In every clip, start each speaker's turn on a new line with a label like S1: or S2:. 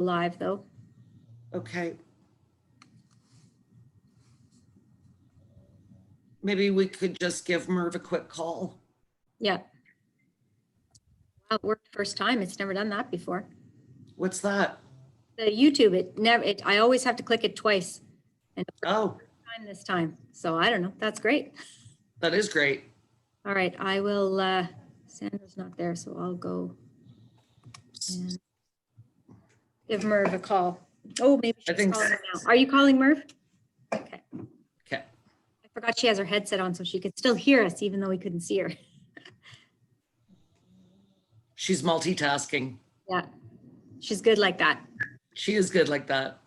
S1: live though.
S2: Okay. Maybe we could just give Merv a quick call.
S1: Yeah. Wow, it worked first time. It's never done that before.
S2: What's that?
S1: The YouTube, I always have to click it twice. And it worked
S2: Oh,
S1: first time this time. So I don't know. That's great.
S2: that is great.
S1: All right. I will, Sandra's not there, so I'll go and give Merv a call. Oh, maybe she's
S2: think
S1: calling her now. Are you calling Merv? Okay.
S2: Okay.
S1: I forgot she has her headset on so she could still hear us even though we couldn't see her.
S2: She's multitasking.
S1: Yeah. She's good like that.
S2: She is good like that.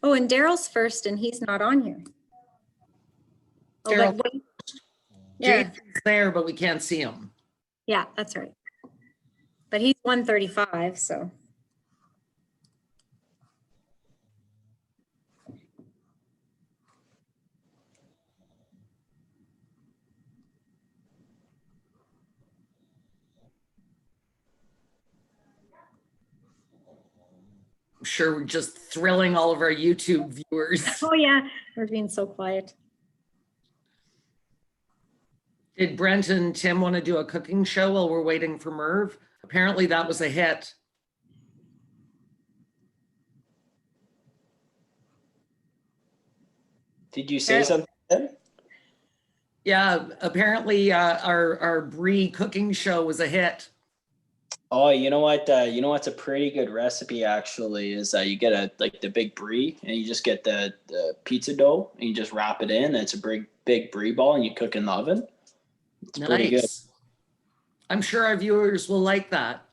S1: Oh, and Daryl's first and he's not on here. Oh,
S2: Daryl,
S1: but yeah.
S2: Jason's there, but we can't see him.
S1: Yeah, that's right. But he's 135, so.
S2: I'm sure we're just thrilling all of our YouTube viewers.
S1: Oh yeah, we're being so quiet.
S2: Did Brent and Tim want to do a cooking show while we're waiting for Merv? Apparently that was a hit.
S3: Did you say something?
S2: Yeah, apparently our Brie cooking show was a hit.
S3: Oh, you know what? You know what's a pretty good recipe actually is you get like the big brie and you just get the pizza dough and you just wrap it in. It's a big brie ball and you cook in the oven. It's pretty good.
S2: I'm sure our viewers will like that.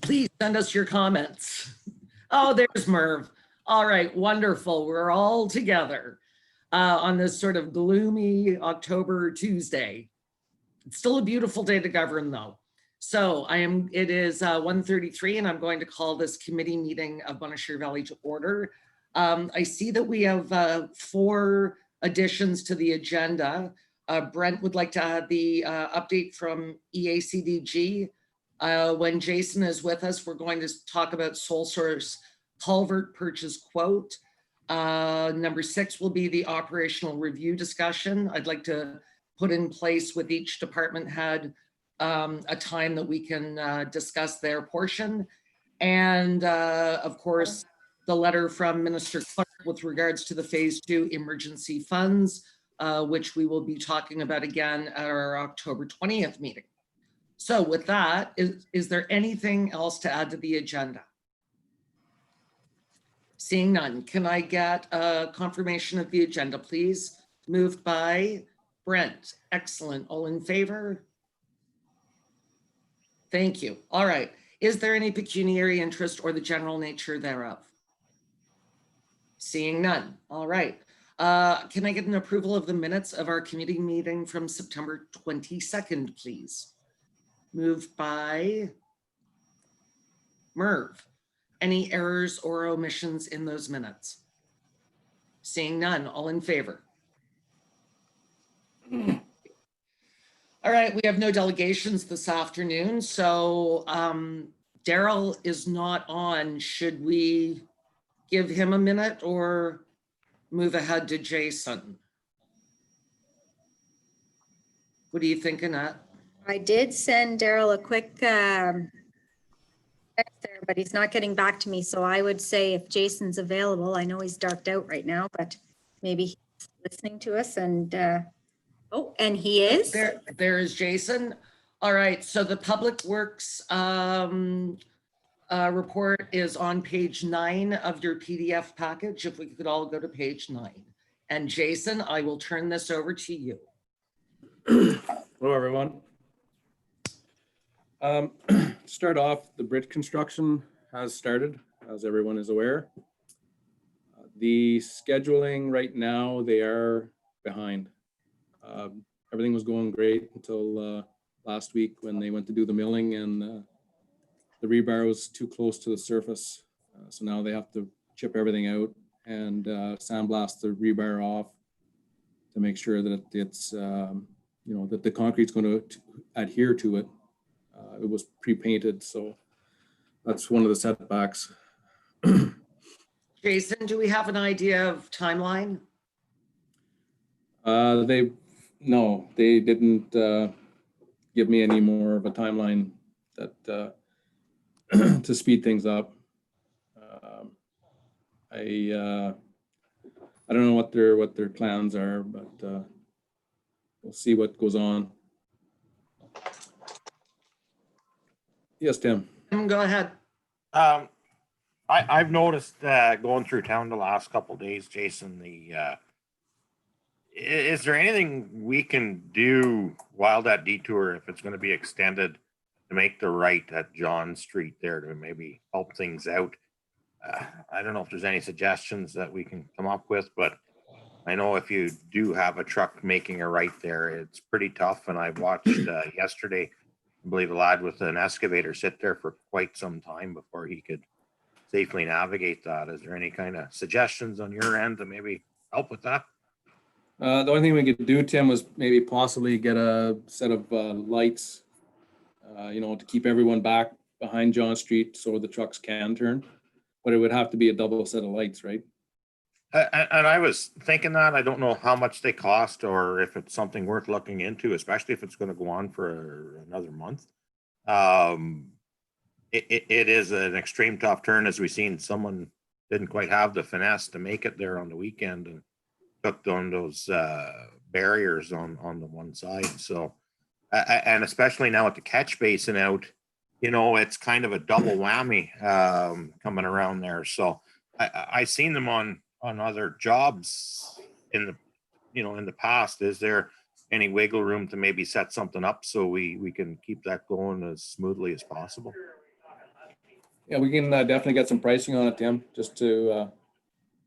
S2: Please send us your comments. Oh, there's Merv. All right, wonderful. We're all together on this sort of gloomy October Tuesday. It's still a beautiful day to govern though. So it is 1:33 and I'm going to call this committee meeting of Bonnechere Valley to order. I see that we have 4 additions to the agenda. Brent would like to add the update from EACDG. When Jason is with us, we're going to talk about sole source culvert purchase quote. Number 6 will be the operational review discussion. I'd like to put in place with each department head a time that we can discuss their portion. And of course, the letter from Minister Clark with regards to the phase 2 emergency funds, which we will be talking about again at our October 20th meeting. So with that, is there anything else to add to the agenda? Seeing none, can I get a confirmation of the agenda, please? Moved by Brent. Excellent. All in favor? Thank you. All right. Is there any pecuniary interest or the general nature thereof? Seeing none. All right. Can I get an approval of the minutes of our committee meeting from September 22nd, please? Moved by Merv. Any errors or omissions in those minutes? Seeing none. All in favor? All right, we have no delegations this afternoon, so Daryl is not on. Should we give him a minute or move ahead to Jason? What are you thinking, Annette?
S1: I did send Daryl a quick text there, but he's not getting back to me. So I would say if Jason's available, I know he's darked out right now, but maybe he's listening to us and oh, and he is.
S2: There is Jason. All right, so the Public Works report is on page 9 of your PDF package. If we could all go to page 9. And Jason, I will turn this over to you.
S4: Hello, everyone. Start off, the bridge construction has started, as everyone is aware. The scheduling right now, they are behind. Everything was going great until last week when they went to do the milling, and the rebar was too close to the surface. So now they have to chip everything out and sandblast the rebar off to make sure that it's, that the concrete's going to adhere to it. It was pre-painted, so that's one of the setbacks.
S2: Jason, do we have an idea of timeline?
S4: They didn't give me any more of a timeline that to speed things up. I don't know what their plans are, but we'll see what goes on. Yes, Tim.
S2: Go ahead.
S5: I've noticed going through town the last couple of days, Jason, is there anything we can do while that detour, if it's going to be extended, to make the right at John Street there to maybe help things out? I don't know if there's any suggestions that we can come up with, but I know if you do have a truck making a right there, it's pretty tough. And I watched yesterday, I believe a lad with an excavator sit there for quite some time before he could safely navigate that. Is there any kind of suggestions on your end to maybe help with that?
S4: The only thing we could do, Tim, was maybe possibly get a set of lights, to keep everyone back behind John Street so the trucks can turn. But it would have to be a double set of lights, right?
S5: And I was thinking that. I don't know how much they cost or if it's something worth looking into, especially if it's going to go on for another month. It is an extreme tough turn, as we've seen. Someone didn't quite have the finesse to make it there on the weekend and hooked on those barriers on the one side. So, and especially now with the catch basin out, it's kind of a double whammy coming around there. So I seen them on other jobs in the past. Is there any wiggle room to maybe set something up so we can keep that going as smoothly as possible?
S4: Yeah, we can definitely get some pricing on it, Tim, just to,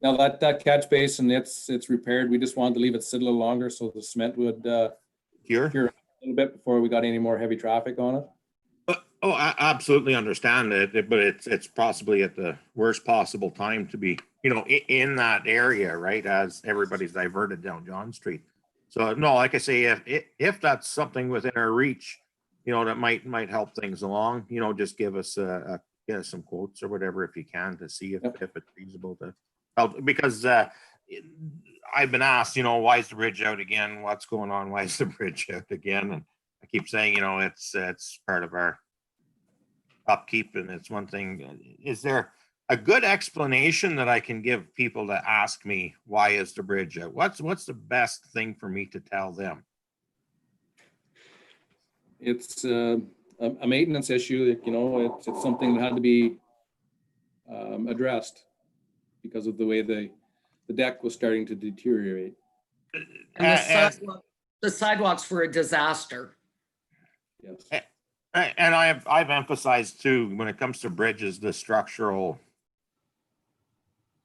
S4: now that catch basin, it's repaired. We just wanted to leave it sit a little longer so the cement would cure a little bit before we got any more heavy traffic on it.
S5: I absolutely understand it, but it's possibly at the worst possible time to be, in that area, right? As everybody's diverted down John Street. So no, like I say, if that's something within our reach, that might help things along, just give us some quotes or whatever if you can, to see if it's feasible to help. Because I've been asked, why is the bridge out again? What's going on? Why is the bridge out again? And I keep saying, it's part of our upkeep, and it's one thing. Is there a good explanation that I can give people that ask me, why is the bridge out? What's the best thing for me to tell them?
S4: It's a maintenance issue. It's something that had to be addressed because of the way the deck was starting to deteriorate.
S2: And the sidewalks were a disaster.
S4: Yes.
S5: And I've emphasized too, when it comes to bridges, the structural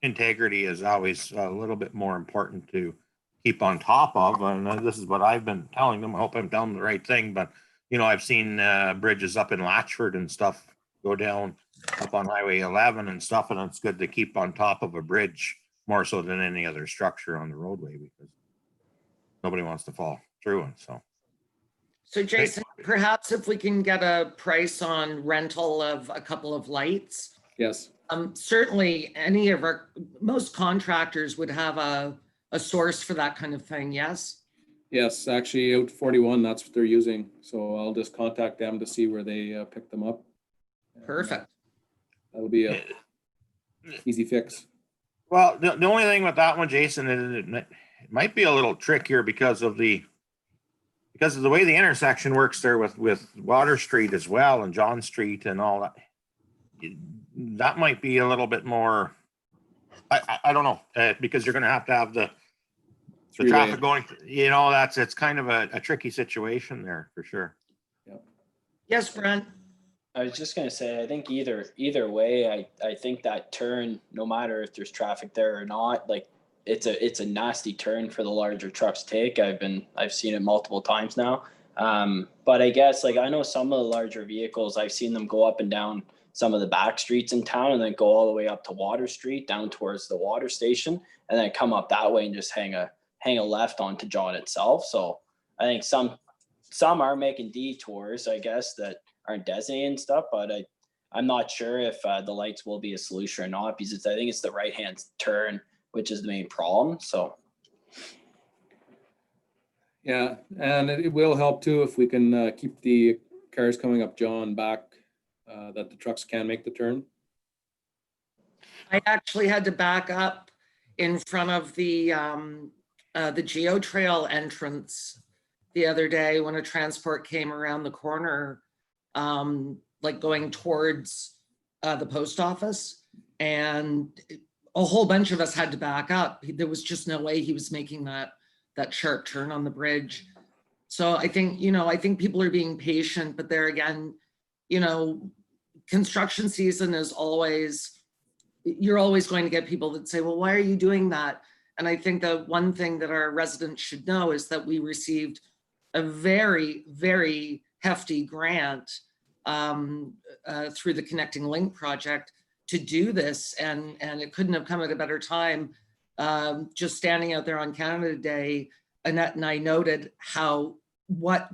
S5: integrity is always a little bit more important to keep on top of. And this is what I've been telling them. I hope I'm telling them the right thing, but I've seen bridges up in Latchford and stuff go down up on Highway 11 and stuff, and it's good to keep on top of a bridge more so than any other structure on the roadway, because nobody wants to fall through it.
S2: So Jason, perhaps if we can get a price on rental of a couple of lights.
S4: Yes.
S2: Certainly most contractors would have a source for that kind of thing. Yes.
S4: Yes, actually out 41, that's what they're using. So I'll just contact them to see where they pick them up.
S2: Perfect.
S4: That'll be a easy fix.
S5: Well, the only thing with that one, Jason, is it might be a little trickier because of the way the intersection works there with Water Street as well and John Street and all that. That might be a little bit more, I don't know, because you're going to have the traffic going, it's kind of a tricky situation there for sure.
S4: Yep.
S2: Yes, Brent.
S3: I was just going to say, I think either way, I think that turn, no matter if there's traffic there or not, like it's a nasty turn for the larger trucks to take. I've seen it multiple times now. But I guess like I know some of the larger vehicles, I've seen them go up and down some of the back streets in town and then go all the way up to Water Street down towards the water station and then come up that way and just hang a left onto John itself. So I think some are making detours, I guess, that aren't designated and stuff, but I'm not sure if the lights will be a solution or not because I think it's the right-hand turn, which is the main problem. So.
S4: Yeah, and it will help too if we can keep the cars coming up John back, that the trucks can make the turn.
S2: I actually had to back up in front of the Geo Trail entrance the other day when a transport came around the corner, like going towards the post office, and a whole bunch of us had to back up. There was just no way he was making that sharp turn on the bridge. So I think, I think people are being patient, but there again, construction season is always, you're always going to get people that say, well, why are you doing that? And I think the one thing that our residents should know is that we received a very, very hefty grant through the Connecting Link project to do this. And it couldn't have come at a better time. Just standing out there on Canada Day, Annette and I noted what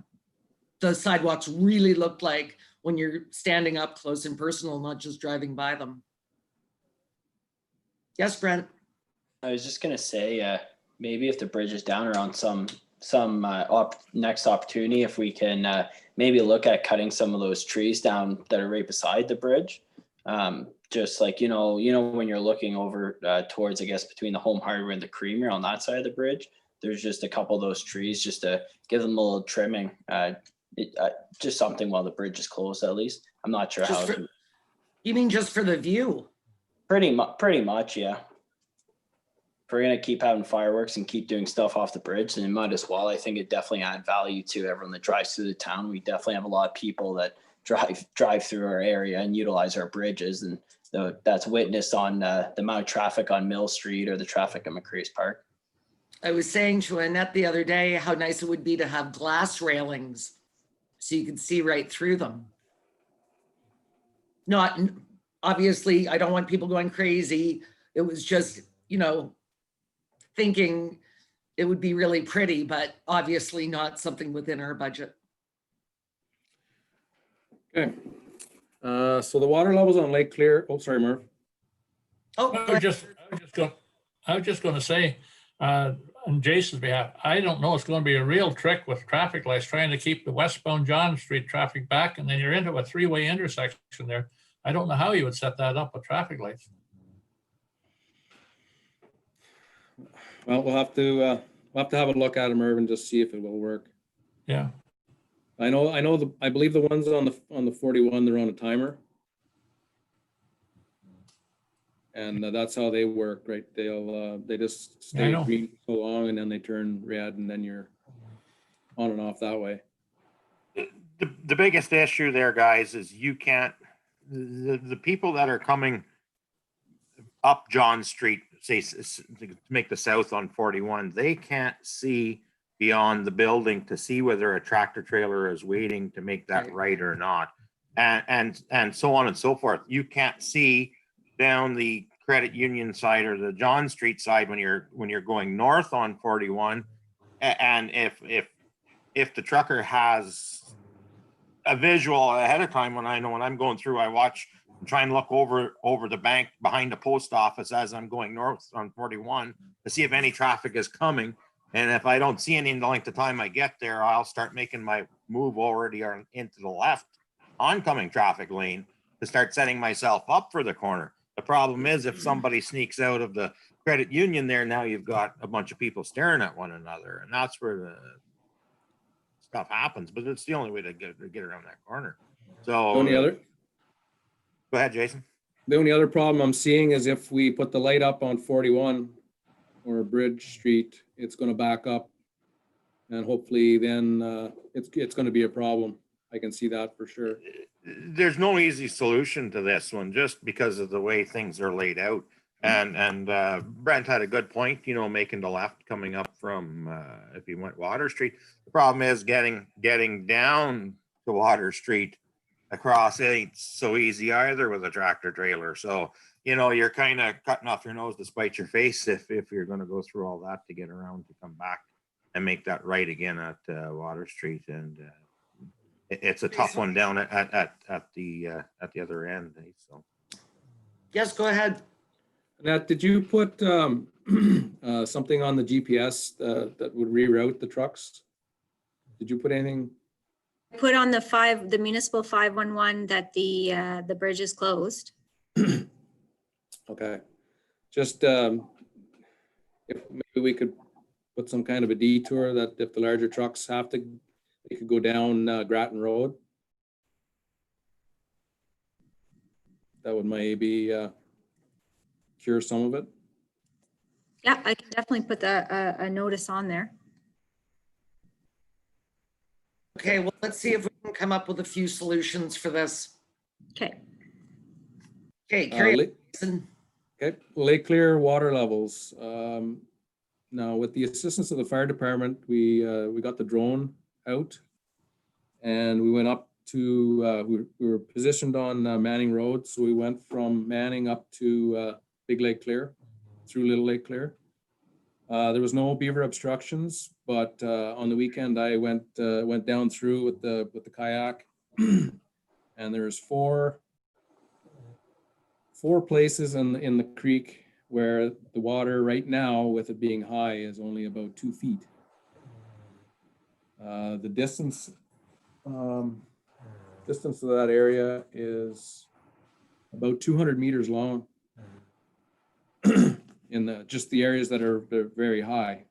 S2: the sidewalks really looked like when you're standing up close and personal, not just driving by them. Yes, Brent.
S3: I was just gonna say, maybe if the bridge is down or on some next opportunity, if we can maybe look at cutting some of those trees down that are right beside the bridge. Just like, when you're looking over towards, I guess, between the Home Hardware and the Creamery on that side of the bridge, there's just a couple of those trees just to give them a little trimming. Just something while the bridge is closed, at least. I'm not sure how.
S2: You mean just for the view?
S3: Pretty much, yeah. If we're gonna keep having fireworks and keep doing stuff off the bridge, then it might as well. I think it definitely add value to everyone that drives through the town. We definitely have a lot of people that drive through our area and utilize our bridges, and that's witnessed on the amount of traffic on Mill Street or the traffic at McCrea's Park.
S2: I was saying to Annette the other day how nice it would be to have glass railings so you could see right through them. Not, obviously, I don't want people going crazy. It was just, thinking it would be really pretty, but obviously not something within our budget.
S4: Okay. So the water levels on Lake Clear, oh, sorry, Murph.
S2: Oh,
S6: I was just going to say, on Jason's behalf, I don't know, it's going to be a real trick with traffic lights trying to keep the westbound John Street traffic back, and then you're into a three-way intersection there. I don't know how you would set that up with traffic lights.
S4: Well, we'll have to have a look at them, Irvin, just see if it will work.
S6: Yeah.
S4: I believe the ones on the 41, they're on a timer. And that's how they work, right? They just stay green so long and then they turn red and then you're on and off that way.
S5: The biggest issue there, guys, is you can't, the people that are coming up John Street, say to make the south on 41, they can't see beyond the building to see whether a tractor trailer is waiting to make that right or not, and so on and so forth. You can't see down the Credit Union side or the John Street side when you're going north on 41, and if the trucker has a visual ahead of time, when I'm going through, I watch and try and look over the bank behind the post office as I'm going north on 41 to see if any traffic is coming. And if I don't see any in the length of time I get there, I'll start making my move already into the left oncoming traffic lane to start setting myself up for the corner. The problem is if somebody sneaks out of the Credit Union there, now you've got a bunch of people staring at one another, and that's where the stuff happens. But it's the only way to get around that corner. So go ahead, Jason.
S4: The only other problem I'm seeing is if we put the light up on 41 or Bridge Street, it's going to back up, and hopefully then it's going to be a problem. I can see that for sure.
S5: There's no easy solution to this one, just because of the way things are laid out. And Brent had a good point, making the left coming up if you went Water Street. The problem is getting down to Water Street across ain't so easy either with a tractor trailer. So, you know, you're kind of cutting off your nose to spite your face if you're going to go through all that to get around to come back and make that right again at Water Street. And it's a tough one down at the other end. So.
S2: Yes, go ahead.
S4: Nat, did you put something on the GPS that would reroute the trucks? Did you put anything?
S1: Put on the municipal 511 that the bridge is closed.
S4: Okay, just if maybe we could put some kind of a detour that if the larger trucks have to, they could go down Grattan Road. That would maybe cure some of it.
S1: Yeah, I can definitely put a notice on there.
S2: Okay, well, let's see if we can come up with a few solutions for this.
S1: Okay.
S2: Okay, carry on, Jason.
S4: Okay, lake clear water levels. Now, with the assistance of the fire department, we got the drone out, and we went up to we were positioned on Manning Road, so we went from Manning up to Big Lake Clear, through Little Lake Clear. There was no beaver obstructions, but on the weekend I went down through with the kayak, and there's four places in the creek where the water right now, with it being high, is only about 2 feet. The distance of that area is about 200 meters long in just the areas that are very high.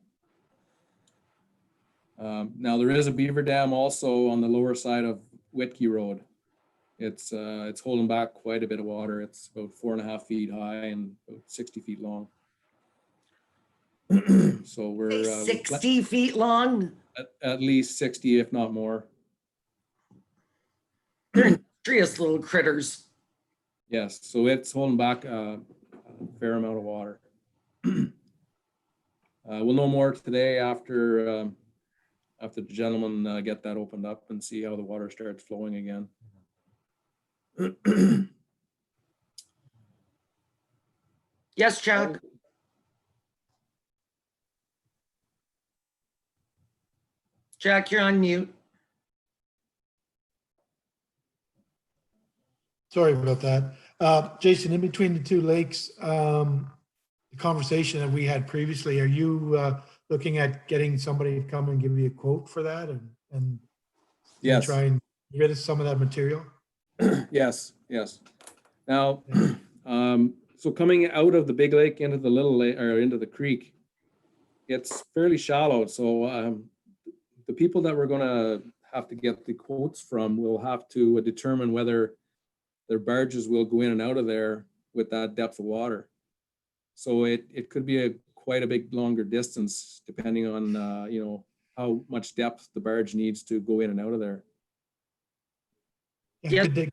S4: Now there is a beaver dam also on the lower side of Whitkey Road. It's holding back quite a bit of water. It's about 4.5 feet high and about 60 feet long. So we're
S2: 60 feet long.
S4: At least 60, if not more.
S2: They're industrious little critters.
S4: Yes, so it's holding back a fair amount of water. We'll know more today after the gentlemen get that opened up and see how the water starts flowing again.
S2: Yes, Jack. Jack, you're on mute.
S7: Sorry about that. Jason, in between the two lakes, the conversation that we had previously, are you looking at getting somebody to come and give you a quote for that and
S4: Yes.
S7: try and get rid of some of that material?
S4: Yes. Now, so coming out of the big lake into the little lake or into the creek, it's fairly shallow. So the people that we're going to have to get the quotes from will have to determine whether their barges will go in and out of there with that depth of water. So it could be quite a big longer distance depending on how much depth the barge needs to go in and out of there.
S7: Yeah,
S2: Yes.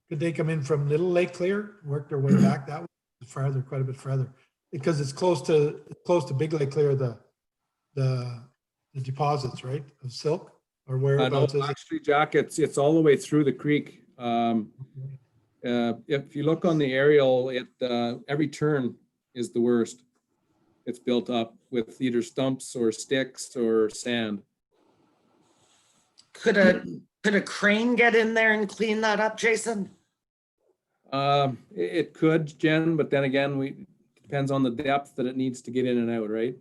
S7: could they come in from Little Lake Clear, work their way back that way farther, quite a bit further? Because it's close to Big Lake Clear, the deposits, right, of silt, or whereabouts is it?
S4: Actually, Jack, it's all the way through the creek. If you look on the aerial, every turn is the worst. It's built up with either stumps or sticks or sand.
S2: Could a crane get in there and clean that up, Jason?
S4: It could, Jen, but then again, it depends on the depth that it needs to get in and out, right?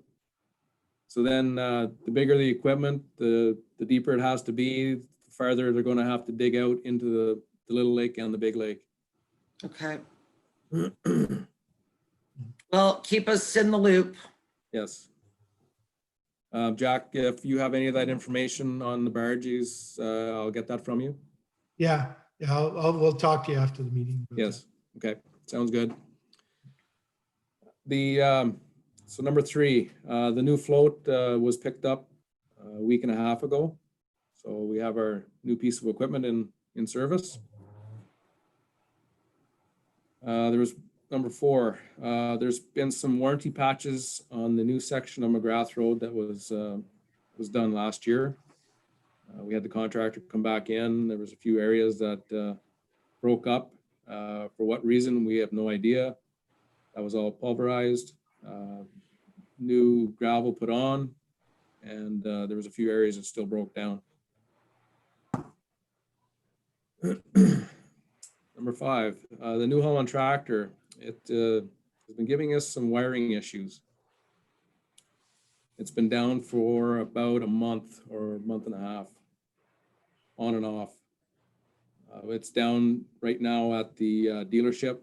S4: So then the bigger the equipment, the deeper it has to be, the farther they're going to have to dig out into the little lake and the big lake.
S2: Okay. Well, keep us in the loop.
S4: Yes. Jack, if you have any of that information on the barges, I'll get that from you.
S7: Yeah, we'll talk to you after the meeting.
S4: Yes. Okay. Sounds good. So number 3, the new float was picked up a week and a half ago. So we have our new piece of equipment in service. There was number 4, there's been some warranty patches on the new section of McGrath Road that was done last year. We had the contractor come back in. There was a few areas that broke up. For what reason, we have no idea. That was all pulverized. New gravel put on, and there was a few areas that still broke down. Number 5, the New Holland tractor. It has been giving us some wiring issues. It's been down for about a month or a month and a half, on and off. It's down right now at the dealership,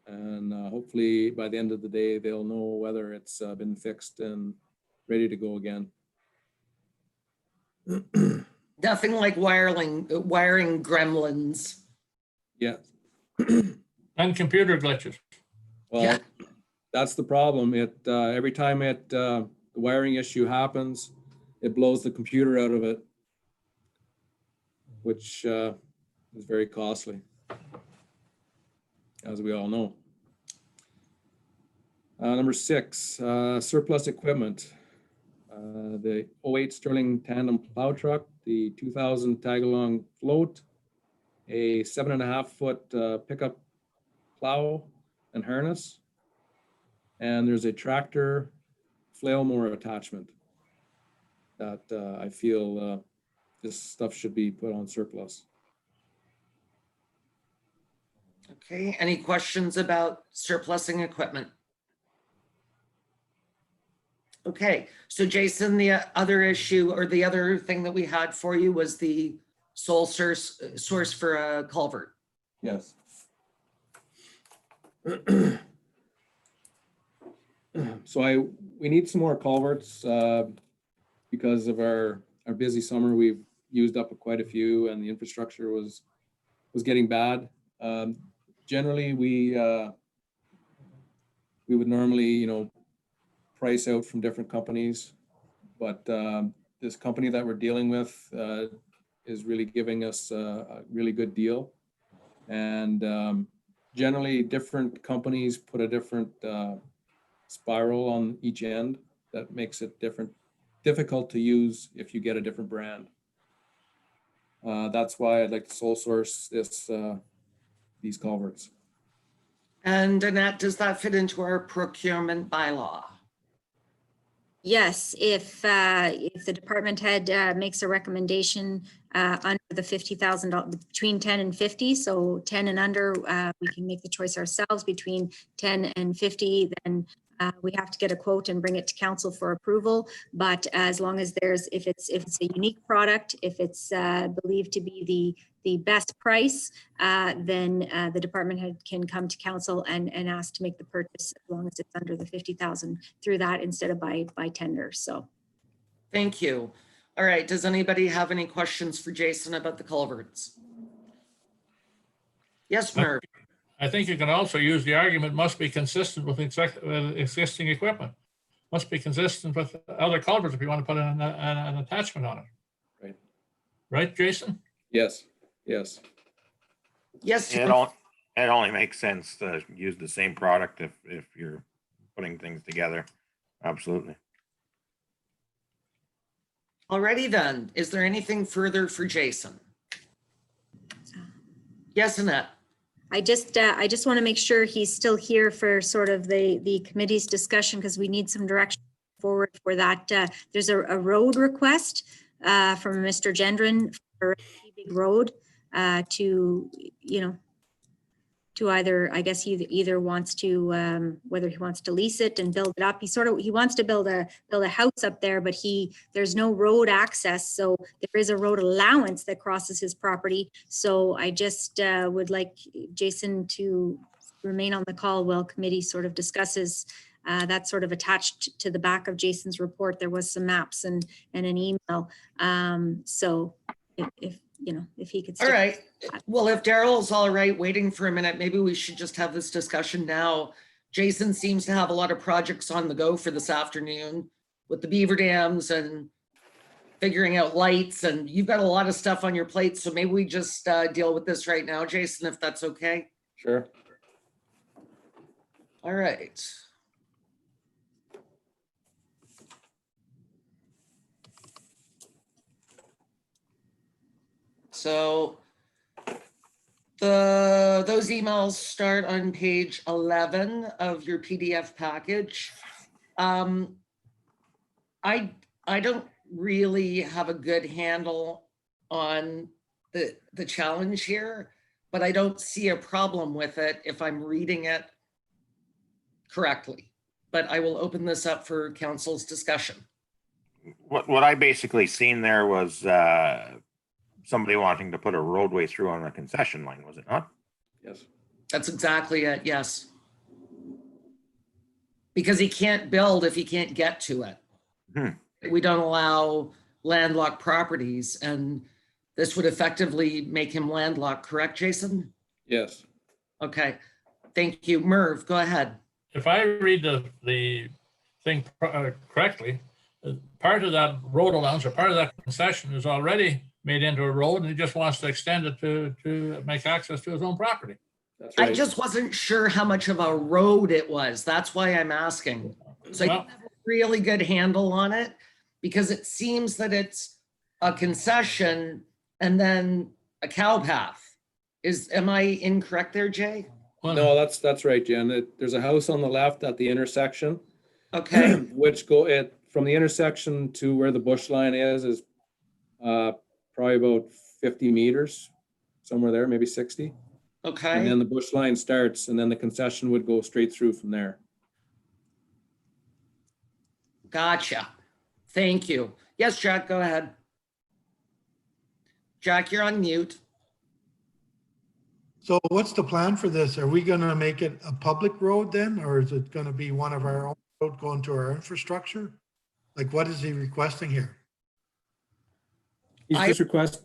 S4: and hopefully by the end of the day, they'll know whether it's been fixed and ready to go again.
S2: Nothing like wiring gremlins.
S4: Yeah.
S6: And computer glitches.
S4: Well,
S2: Yeah.
S4: that's the problem. Every time the wiring issue happens, it blows the computer out of it, which is very costly, as we all know. Number 6, surplus equipment. The 08 Sterling tandem plow truck, the 2000 tag-along float, a 7.5-foot pickup plow and harness, and there's a tractor flail mower attachment that I feel this stuff should be put on surplus.
S2: Okay, any questions about surplusing equipment? Okay, so Jason, the other issue or the other thing that we had for you was the sole source for a culvert.
S4: Yes. So we need some more culverts because of our busy summer. We've used up quite a few, and the infrastructure was getting bad. Generally, we would normally, price out from different companies, but this company that we're dealing with is really giving us a really good deal. And generally, different companies put a different spiral on each end that makes it difficult to use if you get a different brand. That's why I'd like to sole source these culverts.
S2: And Annette, does that fit into our procurement bylaw?
S1: Yes, if the department head makes a recommendation under the $50,000, between 10 and 50, so 10 and under, we can make the choice ourselves. Between 10 and 50, then we have to get a quote and bring it to council for approval. But as long as if it's a unique product, if it's believed to be the best price, then the department head can come to council and ask to make the purchase as long as it's under the 50,000 through that instead of by tender. So.
S2: Thank you. All right, does anybody have any questions for Jason about the culverts? Yes, Merv.
S6: I think you can also use the argument must be consistent with existing equipment. Must be consistent with other culverts if you want to put an attachment on it.
S4: Right.
S6: Right, Jason?
S4: Yes, yes.
S2: Yes.
S5: It only makes sense to use the same product if you're putting things together. Absolutely.
S2: Alrighty then. Is there anything further for Jason? Yes, Annette.
S1: I just want to make sure he's still here for sort of the committee's discussion, because we need some direction forward for that. There's a road request from Mr. Gendron for a big road to either, I guess he either wants to, whether he wants to lease it and build it up. He wants to build a house up there, but there's no road access. So there is a road allowance that crosses his property. So I just would like Jason to remain on the call while committee sort of discusses. That's sort of attached to the back of Jason's report. There was some maps and an email. So if he could.
S2: All right. Well, if Daryl's all right waiting for a minute, maybe we should just have this discussion now. Jason seems to have a lot of projects on the go for this afternoon with the Beaver Dams and figuring out lights, and you've got a lot of stuff on your plate. So maybe we just deal with this right now, Jason, if that's okay.
S4: Sure.
S2: All right. So those emails start on page 11 of your PDF package. I don't really have a good handle on the challenge here, but I don't see a problem with it if I'm reading it correctly. But I will open this up for council's discussion.
S5: What I basically seen there was somebody wanting to put a roadway through on a concession line, was it not?
S4: Yes.
S2: That's exactly it, yes. Because he can't build if he can't get to it. We don't allow landlocked properties, and this would effectively make him landlocked, correct, Jason?
S4: Yes.
S2: Okay, thank you. Merv, go ahead.
S6: If I read the thing correctly, part of that road allowance or part of that concession is already made into a road, and he just wants to extend it to make access to his own property.
S4: That's
S2: I
S4: right.
S2: just wasn't sure how much of a road it was. That's why I'm asking. So I
S6: Well,
S2: don't have a really good handle on it, because it seems that it's a concession and then a cow path. Am I incorrect there, Jay?
S6: well,
S4: No, that's right, Jen. There's a house on the left at the intersection,
S2: Okay,
S4: which from the intersection to where the bush line is probably about 50 meters, somewhere there, maybe 60. And
S2: okay.
S4: then the bush line starts, and then the concession would go straight through from there.
S2: Gotcha. Thank you. Yes, Jack, go ahead. Jack, you're on mute.
S7: So what's the plan for this? Are we gonna make it a public road then, or is it gonna be one of our own road going to our infrastructure? Like, what is he requesting here?
S4: He's just requesting.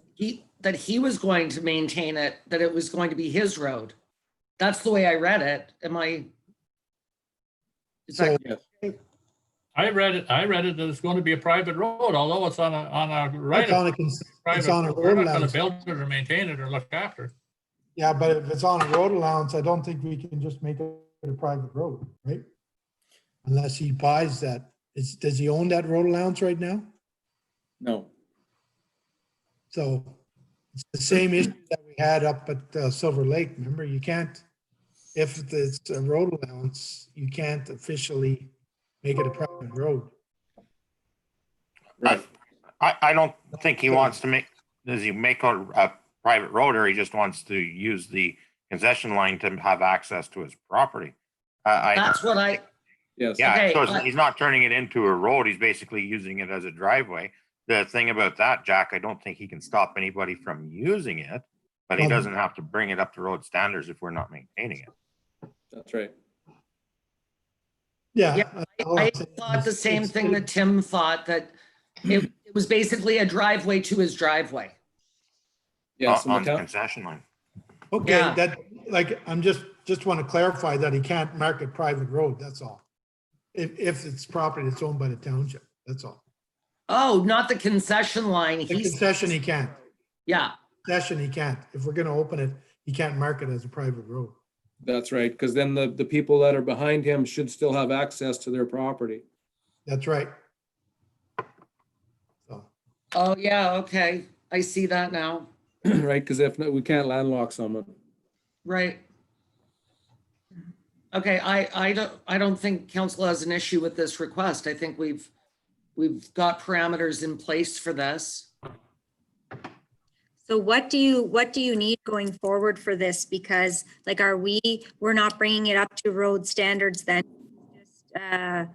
S2: That he was going to maintain it, that it was going to be his road. That's the way I read it. Am I? Is that-
S4: Yes.
S6: I read it that it's going to be a private road, although it's on a right
S7: It's
S6: of
S7: on a,
S6: private.
S7: it's on a
S6: We're
S7: road
S6: not going to
S7: allowance.
S6: build it or maintain it or look after it.
S7: Yeah, but if it's on a road allowance, I don't think we can just make it a private road, right? Unless he buys that. Does he own that road allowance right now?
S4: No.
S7: So it's the same issue that we had up at Silver Lake. Remember, you can't, if it's a road allowance, you can't officially make it a private road.
S4: Right.
S5: I don't think he wants to make, does he make a private road, or he just wants to use the concession line to have access to his property?
S2: That's what I,
S4: Yes.
S5: Yeah,
S2: Okay,
S5: so he's not turning it into a road. He's basically using it as a driveway. The thing about that, Jack, I don't think he can stop anybody from using it, but he
S7: Well,
S5: doesn't have to bring it up to road standards if we're not maintaining it.
S4: That's right.
S7: Yeah.
S2: I thought the same thing that Tim thought, that it was basically a driveway to his driveway.
S4: Yes.
S5: On
S4: And
S5: the
S4: the
S5: concession line.
S7: Okay,
S2: Yeah.
S7: that, like, I'm just want to clarify that he can't mark it private road, that's all. If it's property that's owned by the township, that's all.
S2: Oh, not the concession line.
S7: The
S2: He's,
S7: concession, he can't.
S2: yeah,
S7: Concession, he can't. If we're gonna open it, he can't mark it as a private road.
S4: That's right, because then the people that are behind him should still have access to their property.
S7: That's right. So,
S2: oh, yeah, okay. I see that now.
S4: Right, because if not, we can't landlock someone.
S2: Right. Okay, I don't think council has an issue with this request. I think we've got parameters in place for this.
S1: So what do you need going forward for this? Because like, we're not bringing it up to road standards then? Just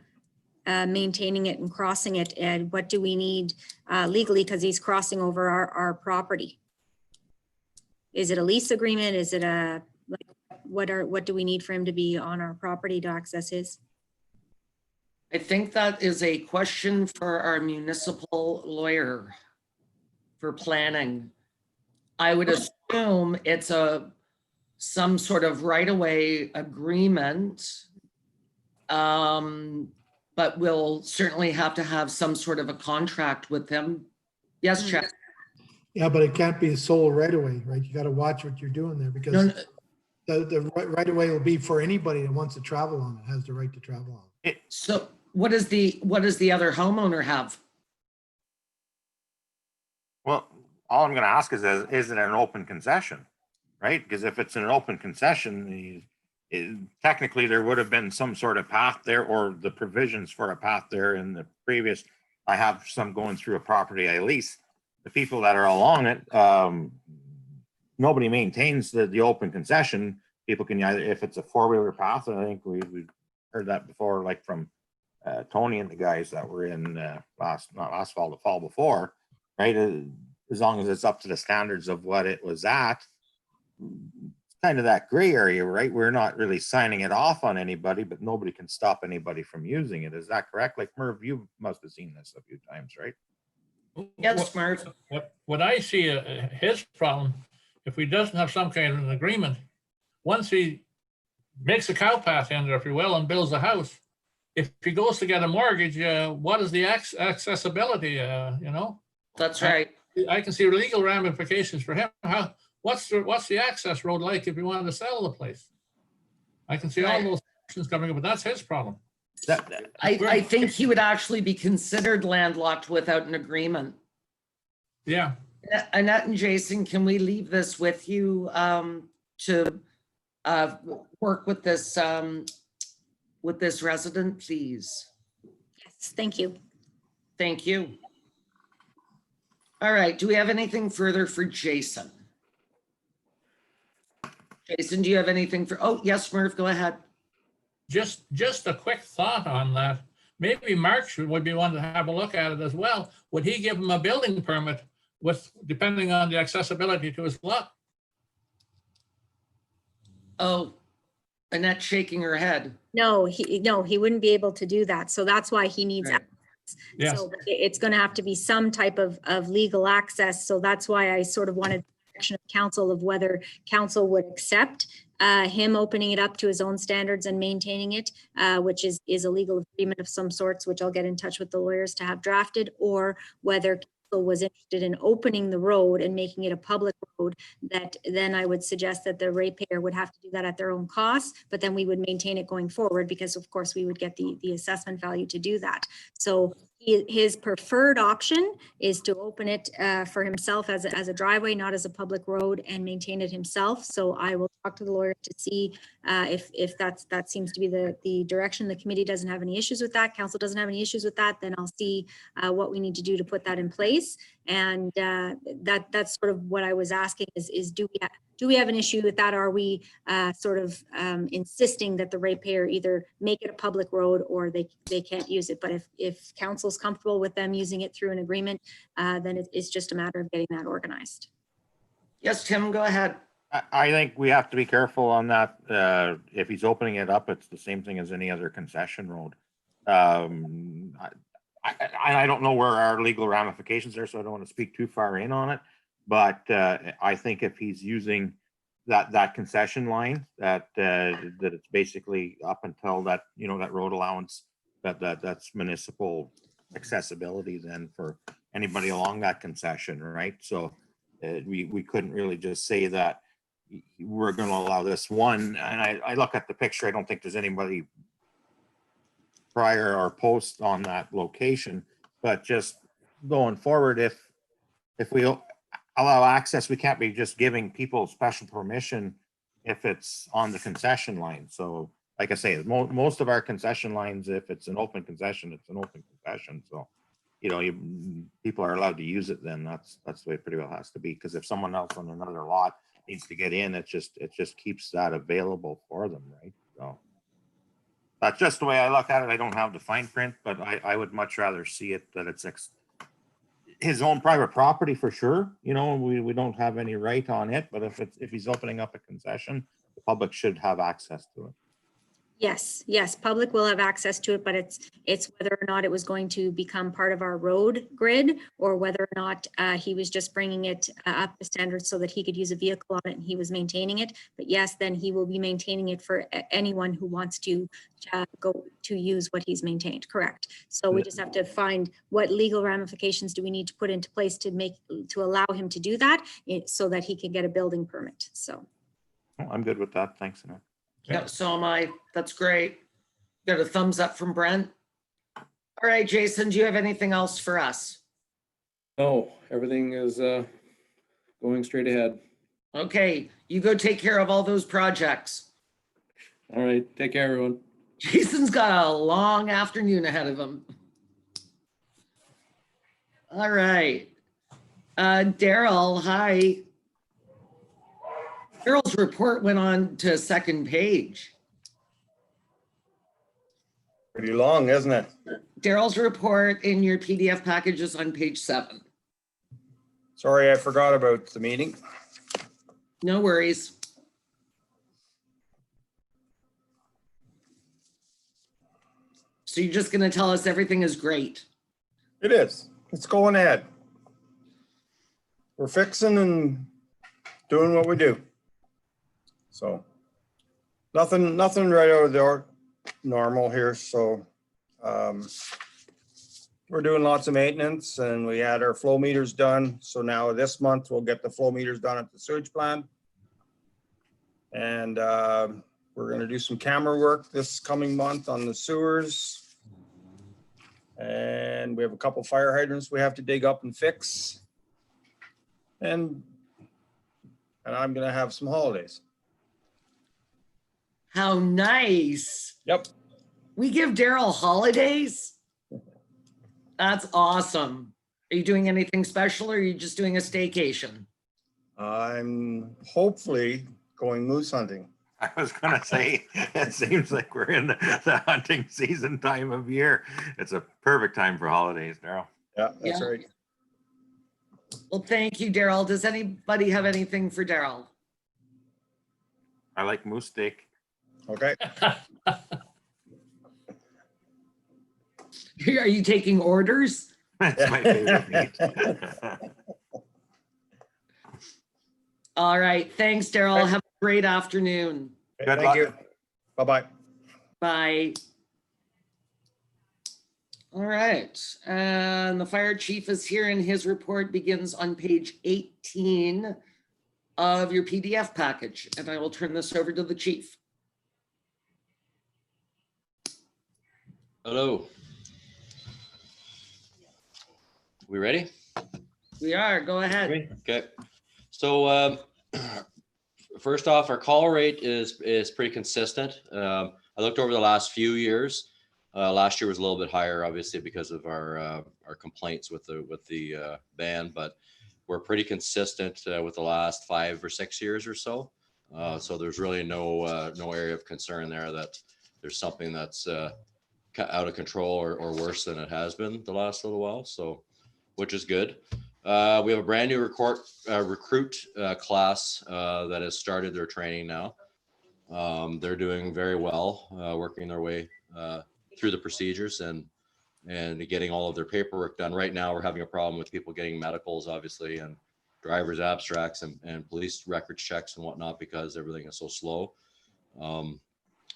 S1: maintaining it and crossing it, and what do we need legally, because he's crossing over our property? Is it a lease agreement? Is it a, like, what do we need for him to be on our property to access his?
S2: I think that is a question for our municipal lawyer for planning. I would assume it's some sort of right-of-way agreement. But we'll certainly have to have some sort of a contract with them. Yes,
S1: Mm.
S2: Chad?
S7: yeah, but it can't be a sole right away, right? You gotta watch what you're doing there
S2: No,
S7: because
S2: no,
S7: The right of way will be for anybody that wants to travel on it, has the right to travel on it.
S2: So what does the other homeowner have?
S5: Well, all I'm gonna ask is it an open concession, right? Because if it's an open concession, technically there would have been some sort of path there, or the provisions for a path there in the previous. I have some going through a property I lease. The people that are along it, nobody maintains the open concession. People can either, if it's a four-wheeler path, and I think we've heard that before, like from Tony and the guys that were in not last fall, the fall before, right? As long as it's up to the standards of what it was at, kind of that gray area, right? We're not really signing it off on anybody, but nobody can stop anybody from using it. Is that correct? Like Merv, you must have seen this a few times, right?
S2: Yes, Murph.
S6: What I see his problem, if he doesn't have some kind of an agreement, once he makes a cow path in there, if you will, and builds a house, if he goes to get a mortgage, what is the accessibility, you know?
S2: That's right.
S6: I can see legal ramifications for him. What's the access road like if you wanted to sell the place? I can see all those options coming up, but that's his problem.
S2: I think he would actually be considered landlocked without an agreement.
S6: Yeah.
S2: Annette and Jason, can we leave this with you to work with this resident, please?
S1: Yes, thank you.
S2: Thank you. All right, do we have anything further for Jason? Jason, do you have anything for, oh, yes, Murph, go ahead.
S6: Just a quick thought on that. Maybe Mark would be one to have a look at it as well. Would he give him a building permit depending on the accessibility to his lot?
S2: Oh, Annette shaking her head.
S1: No, he wouldn't be able to do that. So that's why he needs
S2: Right.
S1: access.
S6: Yes.
S1: So it's going to have to be some type of legal access. So that's why I sort of wanted direction of council of whether council would accept him opening it up to his own standards and maintaining it, which is a legal agreement of some sorts, which I'll get in touch with the lawyers to have drafted, or whether council was interested in opening the road and making it a public road, that then I would suggest that the ratepayer would have to do that at their own cost, but then we would maintain it going forward because of course we would get the assessment value to do that. So his preferred option is to open it for himself as a driveway, not as a public road, and maintain it himself. So I will talk to the lawyer to see if that seems to be the direction. The committee doesn't have any issues with that. Council doesn't have any issues with that. Then I'll see what we need to do to put that in place. And that's sort of what I was asking is do we have an issue with that? Are we sort of insisting that the ratepayer either make it a public road or they can't use it? But if council's comfortable with them using it through an agreement, then it's just a matter of getting that organized.
S2: Yes, Tim, go ahead.
S5: I think we have to be careful on that. If he's opening it up, it's the same thing as any other concession road. I don't know where our legal ramifications are, so I don't want to speak too far in on it. But I think if he's using that concession line, that it's basically up until that, that road allowance, that's municipal accessibility then for anybody along that concession, right? So we couldn't really just say that we're going to allow this one. And I look at the picture, I don't think there's anybody prior or post on that location, but just going forward, if we allow access, we can't be just giving people special permission if it's on the concession line. So like I say, most of our concession lines, if it's an open concession, it's an open concession. So, people are allowed to use it, then that's the way it pretty well has to be. Because if someone else on another lot needs to get in, it just keeps that available for them, right? So that's just the way I look at it. I don't have the fine print, but I would much rather see it that it's his own private property for sure. We don't have any right on it, but if he's opening up a concession, the public should have access to it.
S1: Yes, public will have access to it, but it's whether or not it was going to become part of our road grid, or whether or not he was just bringing it up to standards so that he could use a vehicle on it and he was maintaining it. But yes, then he will be maintaining it for anyone who wants to go to use what he's maintained. Correct. So we just have to find what legal ramifications do we need to put into place to allow him to do that so that he can get a building permit. So.
S5: Oh, I'm good with that. Thanks, Annette.
S2: Yep, so am I. That's great. Got a thumbs up from Brent. All right, Jason, do you have anything else for us?
S4: No, everything is going straight ahead.
S2: Okay, you go take care of all those projects.
S4: All right, take care, everyone.
S2: Jason's got a long afternoon ahead of him. All right. Daryl, hi. Daryl's report went on to a second page.
S8: Pretty long, isn't it?
S2: Daryl's report in your PDF package is on page 7.
S8: Sorry, I forgot about the meeting.
S2: No worries. So you're just going to tell us everything is great.
S8: It is. It's going ahead. We're fixing and doing what we do. So nothing right out of the normal here. So we're doing lots of maintenance, and we had our flow meters done. So now this month we'll get the flow meters done at the sewage plant. And we're going to do some camera work this coming month on the sewers. And we have a couple fire hydrants we have to dig up and fix. And I'm going to have some holidays.
S2: How nice.
S8: Yep.
S2: We give Daryl holidays. That's awesome. Are you doing anything special, or are you just doing a staycation?
S8: I'm hopefully going moose hunting.
S5: I was gonna say, it seems like we're in the hunting season time of year. It's a perfect time for holidays, Daryl.
S8: Yeah, that's
S2: Yeah.
S8: right.
S2: Well, thank you, Daryl. Does anybody have anything for Daryl?
S5: I like moose steak.
S8: Okay.
S2: Are you taking orders?
S5: That's my favorite meat.
S2: All right. Thanks, Daryl. Have a great afternoon.
S5: Good
S8: Thank
S5: luck.
S8: you. Bye-bye.
S2: Bye. All right. And the fire chief is here, and his report begins on page 18 of your PDF package. And I will turn this over to the chief.
S9: Hello. We ready?
S2: We are. Go ahead.
S9: Okay. So first off, our call rate is pretty consistent. I looked over the last few years. Last year was a little bit higher, obviously, because of our complaints with the ban, but we're pretty consistent with the last 5 or 6 years or so. So there's really no area of concern there that there's something that's out of control or worse than it has been the last little while. So, which is good. We have a brand new recruit class that has started their training now. They're doing very well, working their way through the procedures and getting all of their paperwork done. Right now, we're having a problem with people getting medicals, obviously, and driver's abstracts and police records checks and whatnot, because everything is so slow.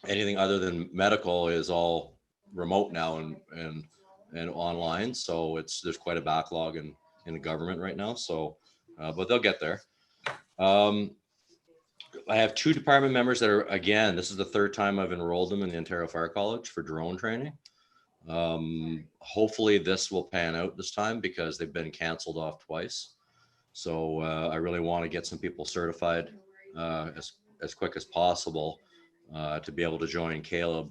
S9: Anything other than medical is all remote now and online. So there's quite a backlog in the government right now. So, but they'll get there. I have 2 department members that are, again, this is the 3rd time I've enrolled them in the Ontario Fire College for drone training. Hopefully this will pan out this time, because they've been canceled off twice. So I really want to get some people certified as quick as possible to be able to join Caleb,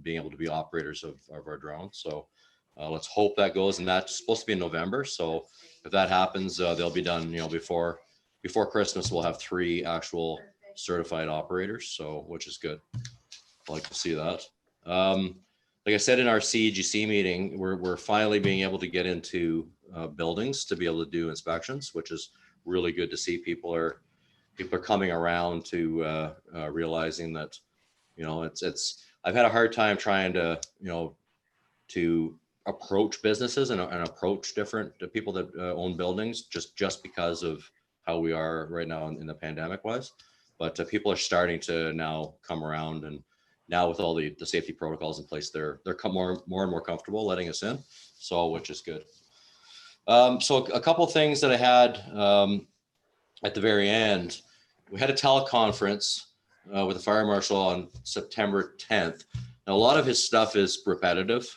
S9: being able to be operators of our drones. So let's hope that goes, and that's supposed to be in November. So if that happens, they'll be done, before Christmas. We'll have 3 actual certified operators, so which is good. I like to see that. Like I said in our CEGC meeting, we're finally being able to get into buildings to be able to do inspections, which is really good to see. People are coming around to realizing that, I've had a hard time trying to, to approach businesses and approach different people that own buildings just because of how we are right now in the pandemic wise. But people are starting to now come around, and now with all the safety protocols in place, they're more and more comfortable letting us in. So, which is good. So a couple of things that I had at the very end. we had a teleconference with the fire marshal on September 10th. Now, a lot of his stuff is repetitive,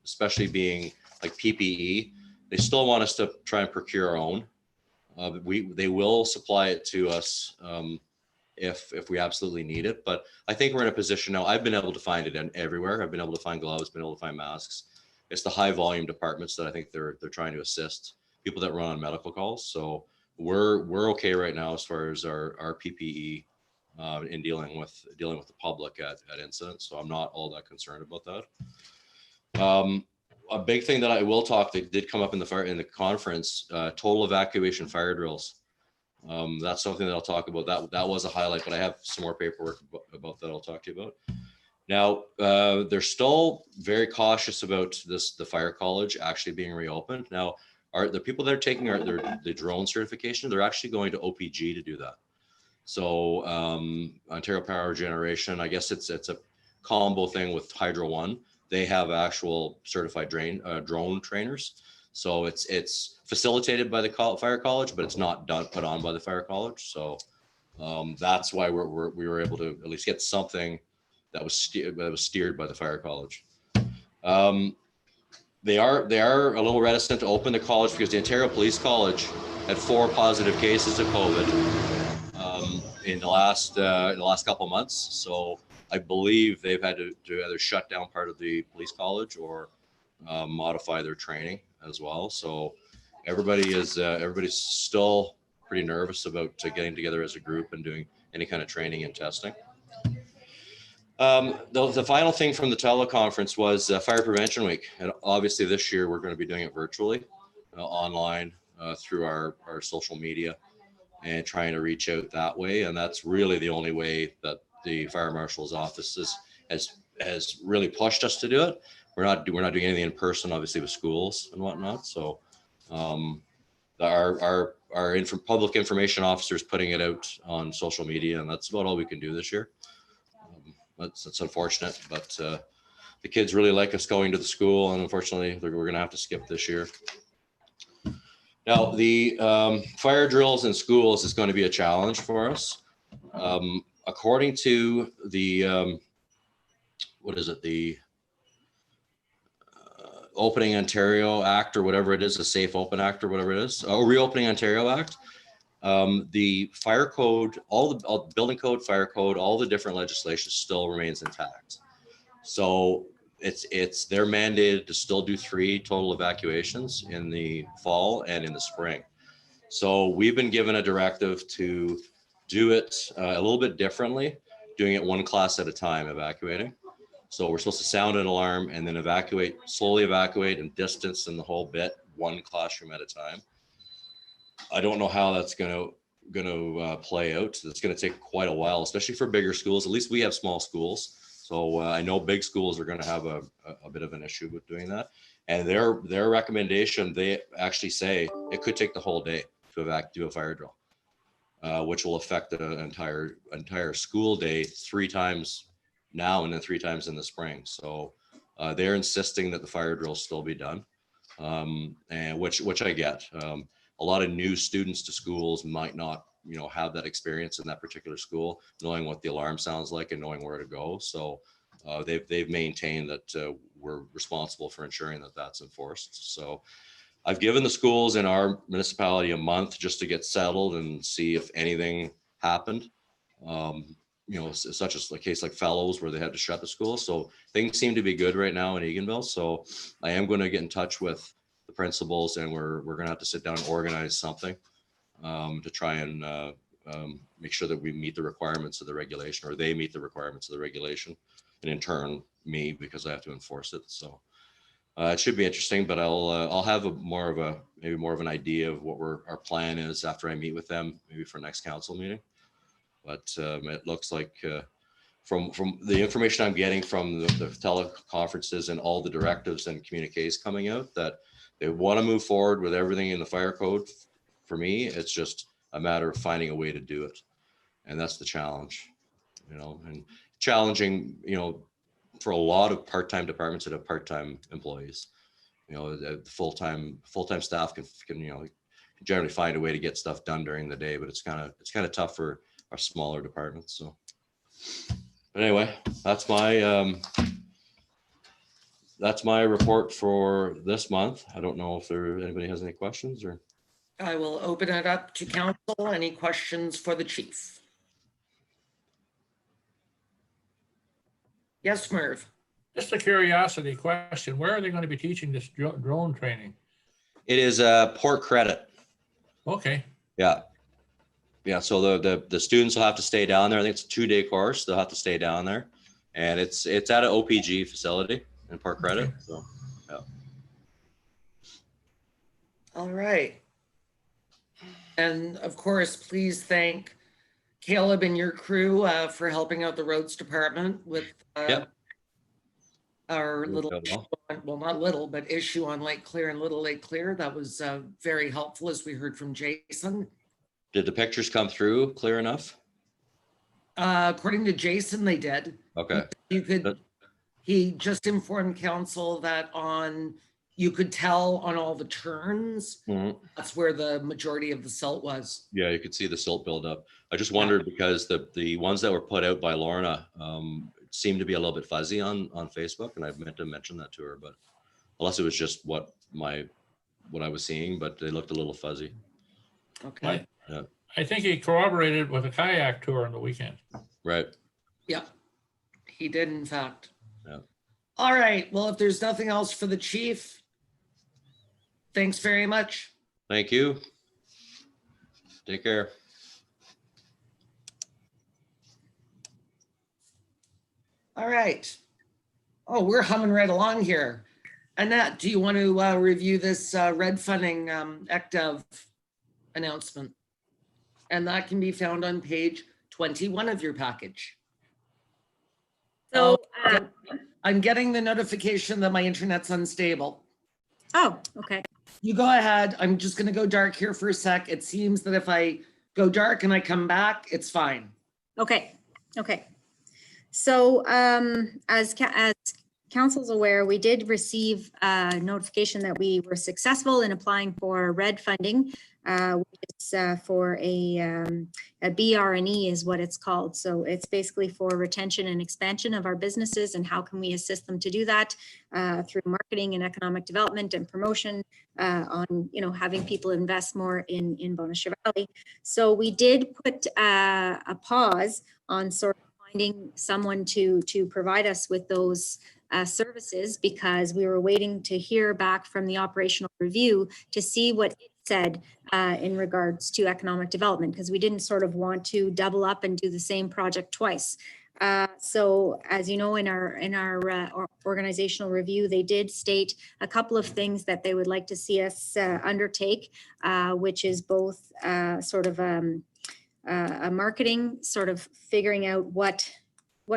S9: especially being like PPE. They still want us to try and procure our own. They will supply it to us if we absolutely need it. But I think we're in a position now. I've been able to find it everywhere. I've been able to find gloves, been able to find masks. It's the high volume departments that I think they're trying to assist people that run on medical calls. So we're okay right now as far as our PPE in dealing with the public at incidents. So I'm not all that concerned about that. A big thing that I will talk that did come up in the conference, total evacuation fire drills. That's something that I'll talk about. That was a highlight, but I have some more paperwork about that I'll talk to you about. Now, they're still very cautious about the fire college actually being reopened. Now, the people that are taking the drone certification, they're actually going to OPG to do that. So Ontario Power Generation, I guess it's a combo thing with Hydro One. They have actual certified drone trainers. So it's facilitated by the fire college, but it's not put on by the fire college. So that's why we were able to at least get something that was steered by the fire college. They are a little reticent to open the college because the Ontario Police College had 4 positive cases of COVID in the last couple of months. So I believe they've had to either shut down part of the police college or modify their training as well. So everybody's still pretty nervous about getting together as a group and doing any kind of training and testing. The final thing from the teleconference was Fire Prevention Week. And obviously this year we're going to be doing it virtually, online through our social media and trying to reach out that way. And that's really the only way that the Fire Marshal's office has really pushed us to do it. We're not doing anything in person, obviously, with schools and whatnot. So our public information officer is putting it out on social media, and that's about all we can do this year. That's unfortunate, but the kids really like us going to the school, and unfortunately, we're going to have to skip this year. Now, the fire drills in schools is going to be a challenge for us. According to the the Opening Ontario Act or whatever it is, the Safe Open Act or whatever it is, Reopening Ontario Act, the fire code, all the building code, fire code, all the different legislation still remains intact. So they're mandated to still do 3 total evacuations in the fall and in the spring. So we've been given a directive to do it a little bit differently, doing it 1 class at a time, evacuating. So we're supposed to sound an alarm and then slowly evacuate and distance and the whole bit, 1 classroom at a time. I don't know how that's going to play out. It's going to take quite a while, especially for bigger schools. At least we have small schools. So I know big schools are going to have a bit of an issue with doing that. And their recommendation, they actually say it could take the whole day to do a fire drill, which will affect the entire school day 3 times now and then 3 times in the spring. So they're insisting that the fire drills still be done, and which I get. A lot of new students to schools might not, have that experience in that particular school, knowing what the alarm sounds like and knowing where to go. So they've maintained that we're responsible for ensuring that that's enforced. So I've given the schools in our municipality a month just to get settled and see if anything happened. Such as a case like Fellows where they had to shut the school. So things seem to be good right now in Eganville. So I am going to get in touch with the principals, and we're going to have to sit down and organize something to try and make sure that we meet the requirements of the regulation, or they meet the requirements of the regulation, and in turn me, because I have to enforce it. So it should be interesting, but I'll have maybe more of an idea of what our plan is after I meet with them, maybe for next council meeting. But it looks like from the information I'm getting from the teleconferences and all the directives and communiques coming out, that they want to move forward with everything in the fire code. For me, it's just a matter of finding a way to do it. And that's the challenge, and challenging, for a lot of part-time departments that have part-time employees. The full-time staff can generally find a way to get stuff done during the day, but it's kind of tough for smaller departments. So, but anyway, that's my report for this month. I don't know if anybody has any questions or.
S2: I will open it up to council. Any questions for the chief? Yes, Merv.
S6: Just a curiosity question. Where are they going to be teaching this drone training?
S9: It is Port Credit.
S6: Okay.
S9: Yeah. Yeah. So the students will have to stay down there. I think it's a 2-day course. They'll have to stay down there, and it's at an OPG facility in Port Credit.
S6: Okay.
S9: So, yeah.
S2: All right. And of course, please thank Caleb and your crew for helping out the roads department with
S9: Yep.
S2: our
S9: Worked
S2: little,
S9: out well.
S2: well, not little, but issue on Lake Clear and Little Lake Clear. That was very helpful, as we heard from Jason.
S9: Did the pictures come through clear enough?
S2: According to Jason, they did.
S9: Okay.
S2: You could,
S9: But-
S2: he just informed council that you could tell on all the turns,
S9: Mhm.
S2: that's where the majority of the silt was.
S9: Yeah, you could see the silt buildup. I just wondered because the ones that were put out by Lorna seemed to be a little bit fuzzy on Facebook, and I meant to mention that to her, but unless it was just what I was seeing, but they looked a little fuzzy.
S2: Okay.
S6: I think he corroborated with a kayak tour on the weekend.
S9: Right.
S2: Yeah, he did in fact.
S9: Yeah.
S2: All right, well, if there's nothing else for the chief, thanks very much.
S9: Thank you. Take care.
S2: All right. Oh, we're humming right along here. Annette, do you want to review this red funding ECDEV announcement? And that can be found on page 21 of your package.
S1: So,
S2: I'm getting the notification that my internet's unstable.
S1: oh, okay.
S2: You go ahead. I'm just going to go dark here for a sec. It seems that if I go dark and I come back, it's fine.
S1: Okay, okay. So as council's aware, we did receive a notification that we were successful in applying for RED funding, which is for a BR&E is what it's called. So it's basically for retention and expansion of our businesses, and how can we assist them to do that through marketing and economic development and promotion on, having people invest more in Bonnechere Valley. So we did put a pause on sort of finding someone to provide us with those services, because we were waiting to hear back from the operational review to see what it said in regards to economic development, because we didn't sort of want to double up and do the same project twice. So as you know, in our organizational review, they did state a couple of things that they would like to see us undertake, which is both sort of a marketing, sort of figuring out what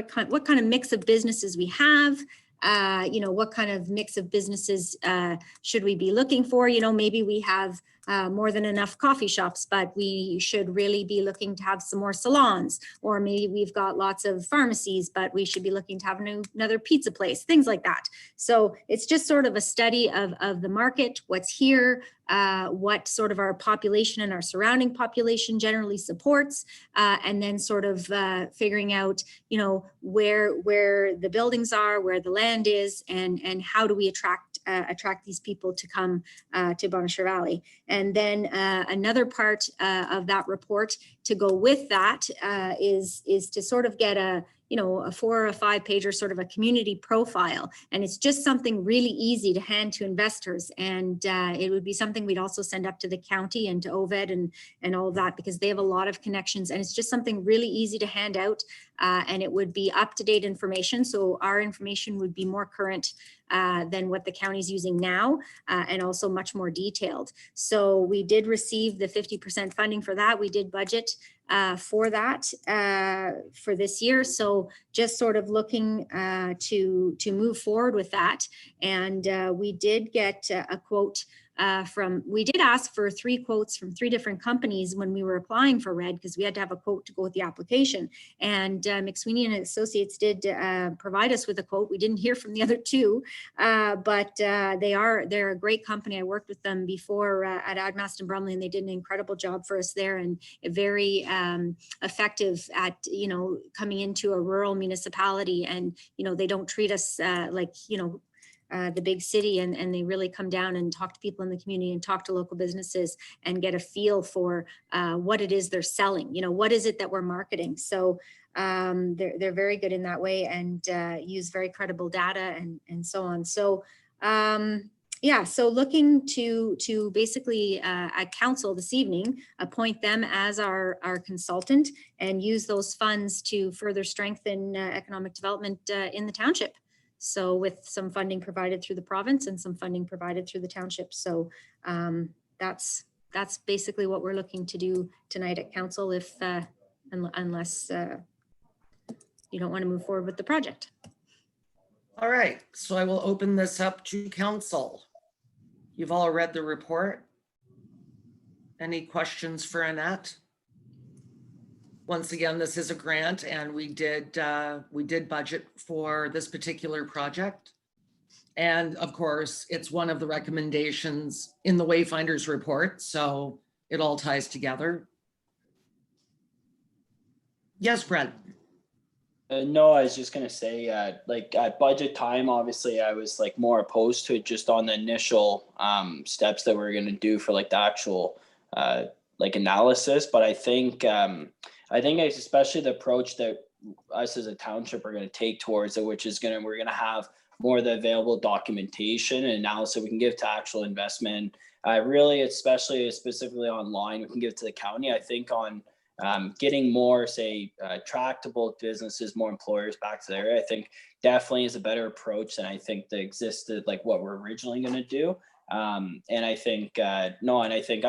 S1: kind of mix of businesses we have, what kind of mix of businesses should we be looking for? Maybe we have more than enough coffee shops, but we should really be looking to have some more salons, or maybe we've got lots of pharmacies, but we should be looking to have another pizza place, things like that. So it's just sort of a study of the market, what's here, what sort of our population and our surrounding population generally supports, and then sort of figuring out, where the buildings are, where the land is, and how do we attract these people to come to Bonnechere Valley. And then another part of that report to go with that is to sort of get a 4 or 5 pager, sort of a community profile. And it's just something really easy to hand to investors. And it would be something we'd also send up to the county and to OVED and all of that, because they have a lot of connections, and it's just something really easy to hand out. And it would be up-to-date information. So our information would be more current than what the county's using now, and also much more detailed. So we did receive the 50% funding for that. We did budget for that for this year. So just sort of looking to move forward with that. And we did get a quote we did ask for 3 quotes from 3 different companies when we were applying for RED, because we had to have a quote to go with the application. And McSweeney and Associates did provide us with a quote. We didn't hear from the other 2, but they're a great company. I worked with them before at Admaston Brumley, and they did an incredible job for us there, and very effective at, coming into a rural municipality. And, they don't treat us like, the big city, and they really come down and talk to people in the community and talk to local businesses and get a feel for what it is they're selling. What is it that we're marketing? So they're very good in that way, and use very credible data and so on. So yeah, so looking to basically at council this evening, appoint them as our consultant and use those funds to further strengthen economic development in the township. So with some funding provided through the province and some funding provided through the township. So that's basically what we're looking to do tonight at council, if unless you don't want to move forward with the project.
S2: All right, so I will open this up to council. You've all read the report. Any questions for Annette? Once again, this is a grant, and we did budget for this particular project. And of course, it's one of the recommendations in the Wayfinders report, so it all ties together. Yes, Brent.
S3: No, I was just gonna say, like at budget time, obviously I was like more opposed to it just on the initial steps that we're gonna do for like the actual like analysis. But I think it's especially the approach that us as a township are gonna take towards it, which is we're gonna have more of the available documentation and analysis we can give to actual investment. Really, especially specifically online, we can give to the county. I think on getting more, say, tractable businesses, more employers back to the area, I think definitely is a better approach than I think that existed, like what we're originally going to do. And I think I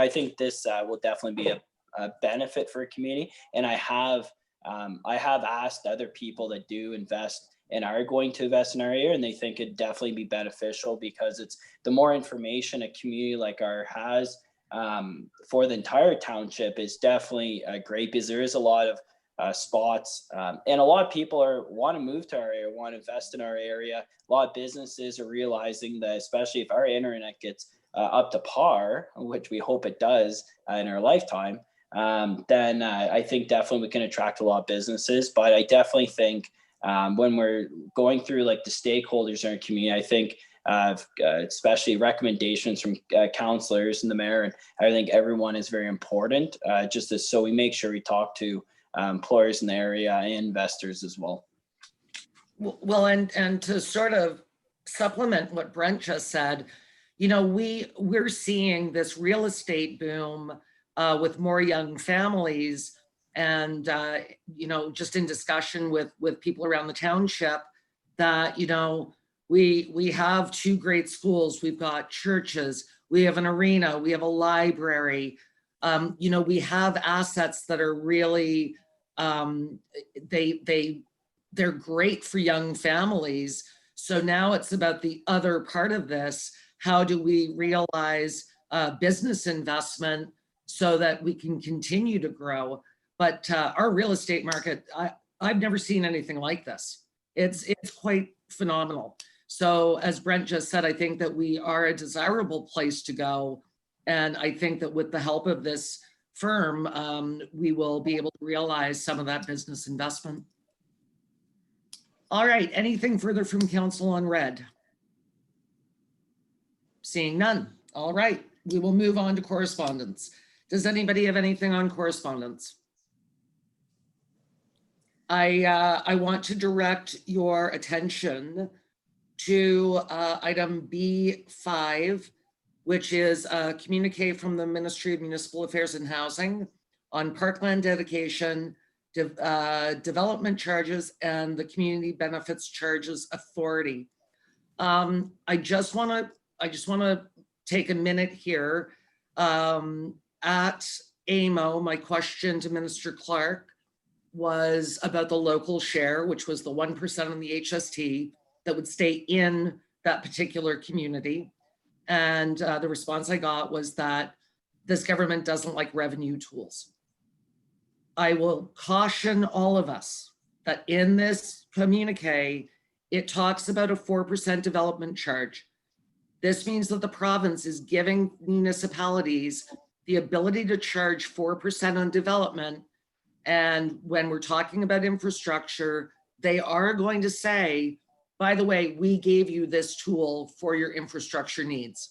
S3: think this will definitely be a benefit for a community. And I have asked other people that do invest and are going to invest in our area, and they think it'd definitely be beneficial, because it's the more information a community like ours has for the entire township is definitely great, because there is a lot of spots and a lot of people want to move to our area, want to invest in our area. A lot of businesses are realizing that, especially if our internet gets up to par, which we hope it does in our lifetime, then I think definitely we can attract a lot of businesses. But I definitely think when we're going through like the stakeholders in our community, I think especially recommendations from councillors and the mayor, and I think everyone is very important, so we make sure we talk to employers in the area and investors as well.
S2: Well, and to sort of supplement what Brent just said, we're seeing this real estate boom with more young families, and just in discussion with people around the township that we have 2 great schools, we've got churches, we have an arena, we have a library, we have assets that are really they're great for young families. So now it's about the other part of this. How do we realize business investment so that we can continue to grow? But our real estate market, I've never seen anything like this. It's quite phenomenal. So as Brent just said, I think that we are a desirable place to go. And I think that with the help of this firm, we will be able to realize some of that business investment. All right, anything further from council on red? Seeing none. All right, we will move on to correspondence. Does anybody have anything on correspondence? I want to direct your attention to item B5, which is a communique from the Ministry of Municipal Affairs and Housing on parkland dedication, development charges, and the Community Benefits Charges Authority. I just want to take a minute here. At AMO, my question to Minister Clark was about the local share, which was the 1% on the HST that would stay in that particular community. And the response I got was that this government doesn't like revenue tools. I will caution all of us that in this communique, it talks about a 4% development charge. This means that the province is giving municipalities the ability to charge 4% on development. And when we're talking about infrastructure, they are going to say, by the way, we gave you this tool for your infrastructure needs.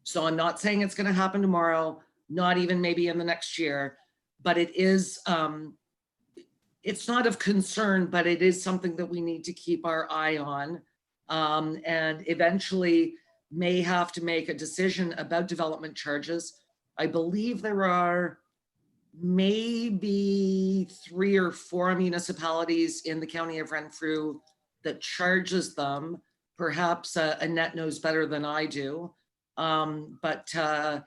S2: So I'm not saying it's going to happen tomorrow, not even maybe in the next year, but it is, it's not of concern, but it is something that we need to keep our eye on, and eventually may have to make a decision about development charges. I believe there are maybe 3 or 4 municipalities in the county of Renfrew that charges them. Perhaps Annette knows better than I do, but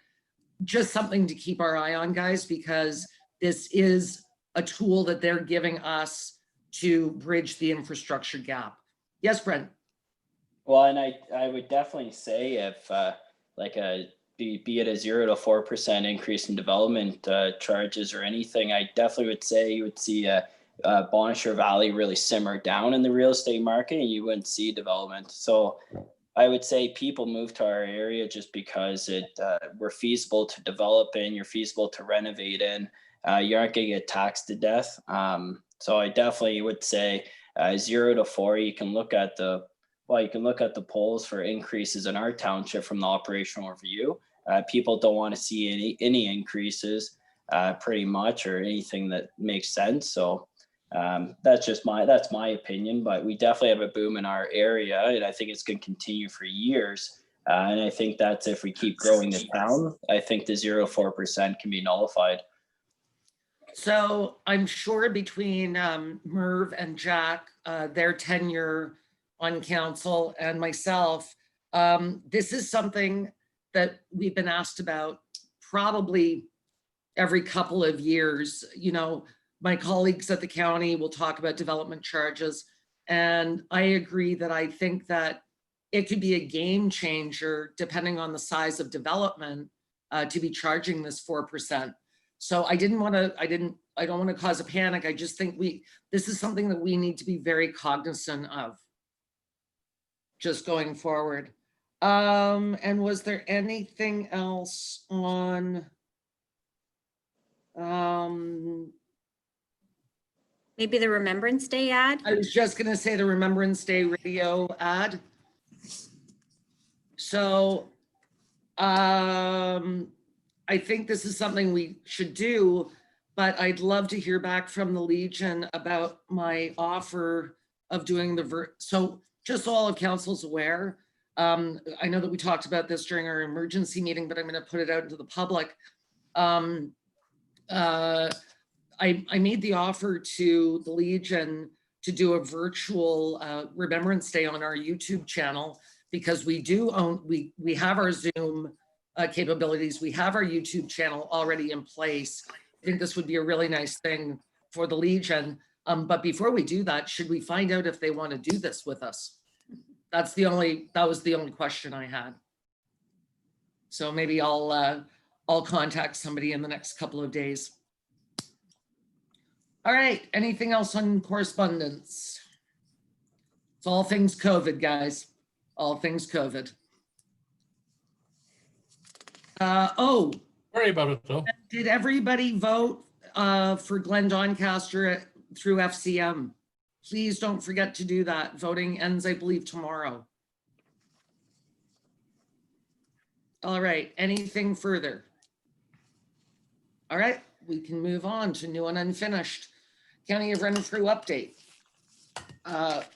S2: just something to keep our eye on, guys, because this is a tool that they're giving us to bridge the infrastructure gap. Yes, Brent?
S3: Well, and I would definitely say if like be it a 0 to 4% increase in development charges or anything, I definitely would say you would see Bonnechere Valley really simmer down in the real estate market, and you wouldn't see development. So I would say people move to our area just because we're feasible to develop in, you're feasible to renovate in, you aren't going to get taxed to death. So I definitely would say 0 to 4. You can look at the polls for increases in our township from the operational review. People don't want to see any increases pretty much, or anything that makes sense. So that's my opinion, but we definitely have a boom in our area, and I think it's going to continue for years. And I think that's if we keep growing the town, I think the 0 to 4% can be nullified.
S2: So I'm sure between Merv and Jack, their tenure on council, and myself, this is something that we've been asked about probably every couple of years. You know, my colleagues at the county will talk about development charges, and I agree that I think that it could be a game changer depending on the size of development to be charging this 4%. So I don't want to cause a panic. I just think this is something that we need to be very cognizant of just going forward. And was there anything else on?
S1: Maybe the Remembrance Day ad?
S2: I was just gonna say the Remembrance Day radio ad. So I think this is something we should do, but I'd love to hear back from the Legion about my offer of doing so just so all of council's aware. I know that we talked about this during our emergency meeting, but I'm going to put it out into the public. I made the offer to the Legion to do a virtual Remembrance Day on our YouTube channel, because we have our Zoom capabilities. We have our YouTube channel already in place. I think this would be a really nice thing for the Legion. But before we do that, should we find out if they want to do this with us? That was the only question I had. So maybe I'll contact somebody in the next couple of days. All right, anything else on correspondence? It's all things COVID, guys. All things COVID. Oh.
S6: Worry about it though.
S2: Did everybody vote for Glenn Doncaster through FCM? Please don't forget to do that. Voting ends, I believe, tomorrow. All right, anything further? All right, we can move on to new and unfinished. County of Renfrew update.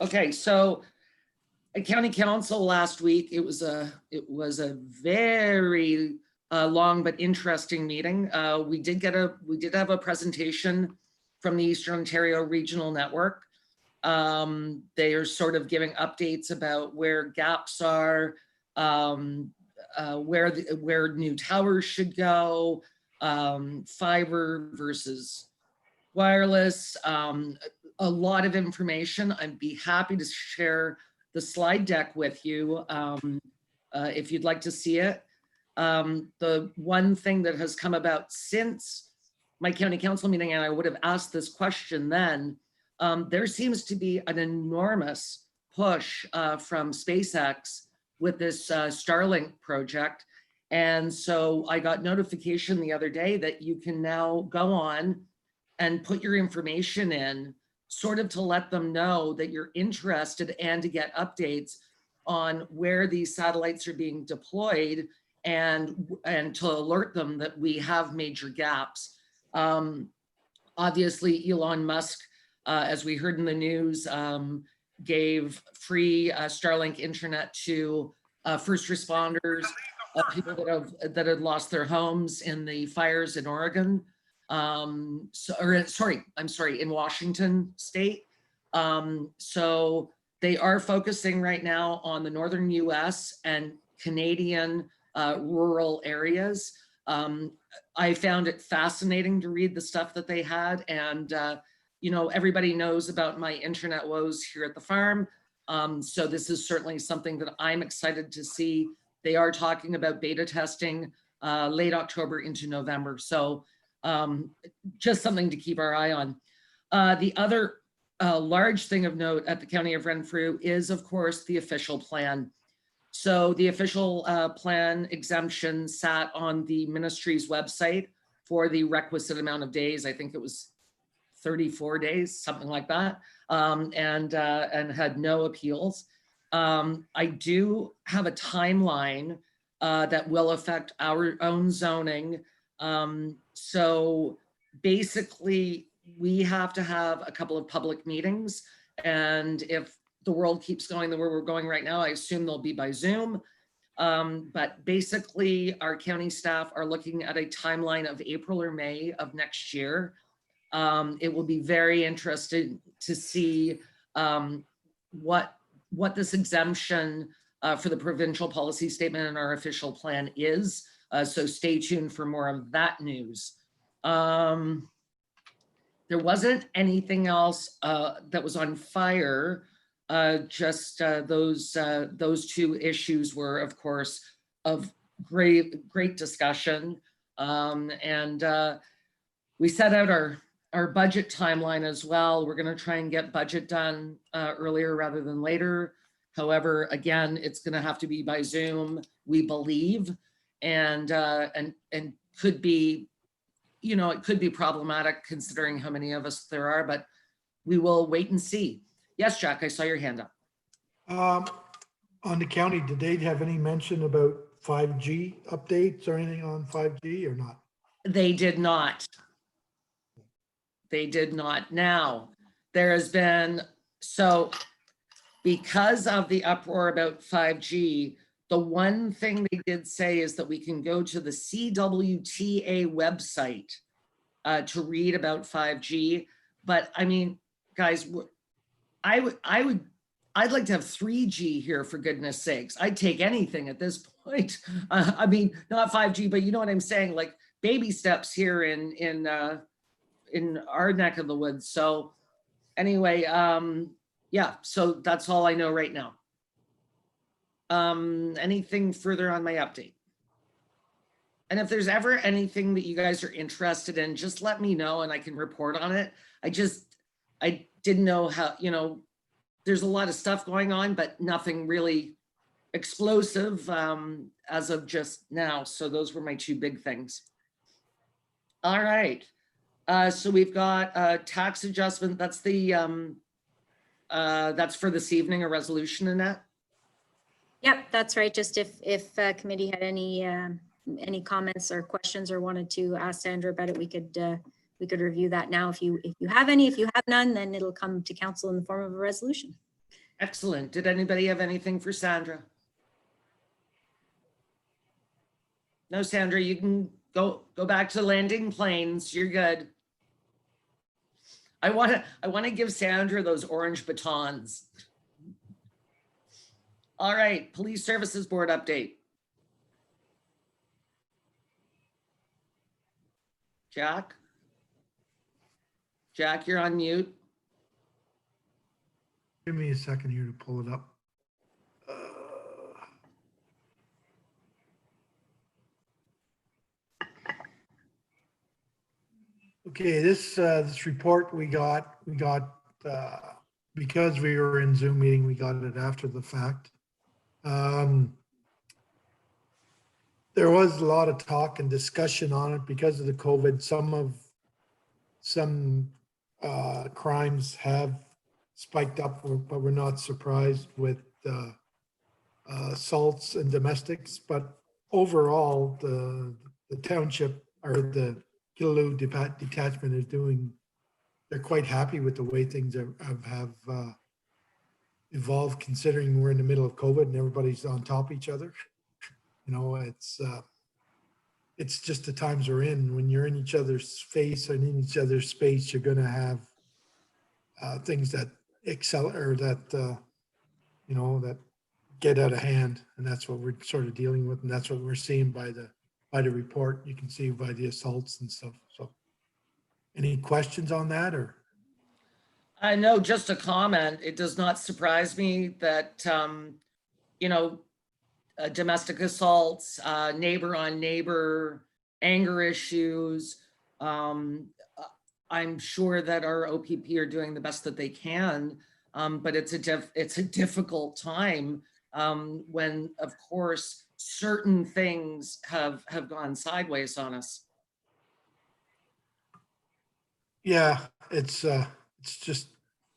S2: Okay, so at County Council last week, it was a very long but interesting meeting. We did have a presentation from the Eastern Ontario Regional Network. They are sort of giving updates about where gaps are, where new towers should go, fiber versus wireless, a lot of information. I'd be happy to share the slide deck with you if you'd like to see it. The one thing that has come about since my county council meeting, and I would have asked this question then, there seems to be an enormous push from SpaceX with this Starlink project. And so I got notification the other day that you can now go on and put your information in, sort of to let them know that you're interested and to get updates on where these satellites are being deployed, and to alert them that we have major gaps. Obviously, Elon Musk, as we heard in the news, gave free Starlink internet to first responders, people that had lost their homes in the fires in Oregon. In Washington State. So they are focusing right now on the northern US and Canadian rural areas. I found it fascinating to read the stuff that they had, and you know, everybody knows about my internet woes here at the farm. So this is certainly something that I'm excited to see. They are talking about beta testing late October into November. So just something to keep our eye on. The other large thing of note at the County of Renfrew is, of course, the official plan. So the official plan exemption sat on the ministry's website for the requisite amount of days. I think it was 34 days, something like that, and had no appeals. I do have a timeline that will affect our own zoning. So basically, we have to have a couple of public meetings, and if the world keeps going the way we're going right now, I assume they'll be by Zoom. But basically, our county staff are looking at a timeline of April or May of next year. It will be very interesting to see what this exemption for the provincial policy statement and our official plan is. So stay tuned for more of that news. There wasn't anything else that was on fire. Just those two issues were, of course, of great discussion. And we set out our budget timeline as well. We're going to try and get budget done earlier rather than later. However, again, it's going to have to be by Zoom, we believe, and could be, you know, it could be problematic considering how many of us there are, but we will wait and see. Yes, Jack, I saw your hand up.
S7: On the county, did they have any mention about 5G updates or anything on 5G or not?
S2: They did not. They did not. Now, there has been, so because of the uproar about 5G, the one thing they did say is that we can go to the CWTA website to read about 5G. But I mean, guys, I'd like to have 3G here, for goodness sakes. I'd take anything at this point. I mean, not 5G, but you know what I'm saying, like baby steps here in our neck of the woods. So anyway, yeah, so that's all I know right now. Anything further on my update? And if there's ever anything that you guys are interested in, just let me know and I can report on it. I didn't know how, you know, there's a lot of stuff going on, but nothing really explosive as of just now. So those were my two big things. All right. So we've got tax adjustment. That's the that's for this evening, a resolution, Annette.
S1: Yep, that's right. Just if committee had any comments or questions or wanted to ask Sandra about it, we could review that now. If you have any, if you have none, then it'll come to council in the form of a resolution.
S2: Excellent. Did anybody have anything for Sandra? No, Sandra, you can go back to landing planes. You're good. I want to give Sandra those orange batons. All right, Police Services Board update. Jack? Jack, you're on mute.
S7: Give me a second here to pull it up. Okay, this report we got, because we were in Zoom meeting, we got it after the fact. There was a lot of talk and discussion on it because of the COVID. Some crimes have spiked up, but we're not surprised with assaults and domestics. But overall, the township or the Killaloe detachment is doing, they're quite happy with the way things have evolved, considering we're in the middle of COVID and everybody's on top of each other. You know, it's just the times we're in. When you're in each other's face and in each other's space, you're going to have things that accelerate or that, you know, that get out of hand. And that's what we're sort of dealing with. And that's what we're seeing by the report. You can see by the assaults and stuff. So any questions on that or?
S2: I know, just a comment. It does not surprise me that, you know, domestic assaults, neighbor on neighbor, anger issues. I'm sure that our OPP are doing the best that they can, but it's a difficult time when, of course, certain things have gone sideways on us.
S7: Yeah, it's just,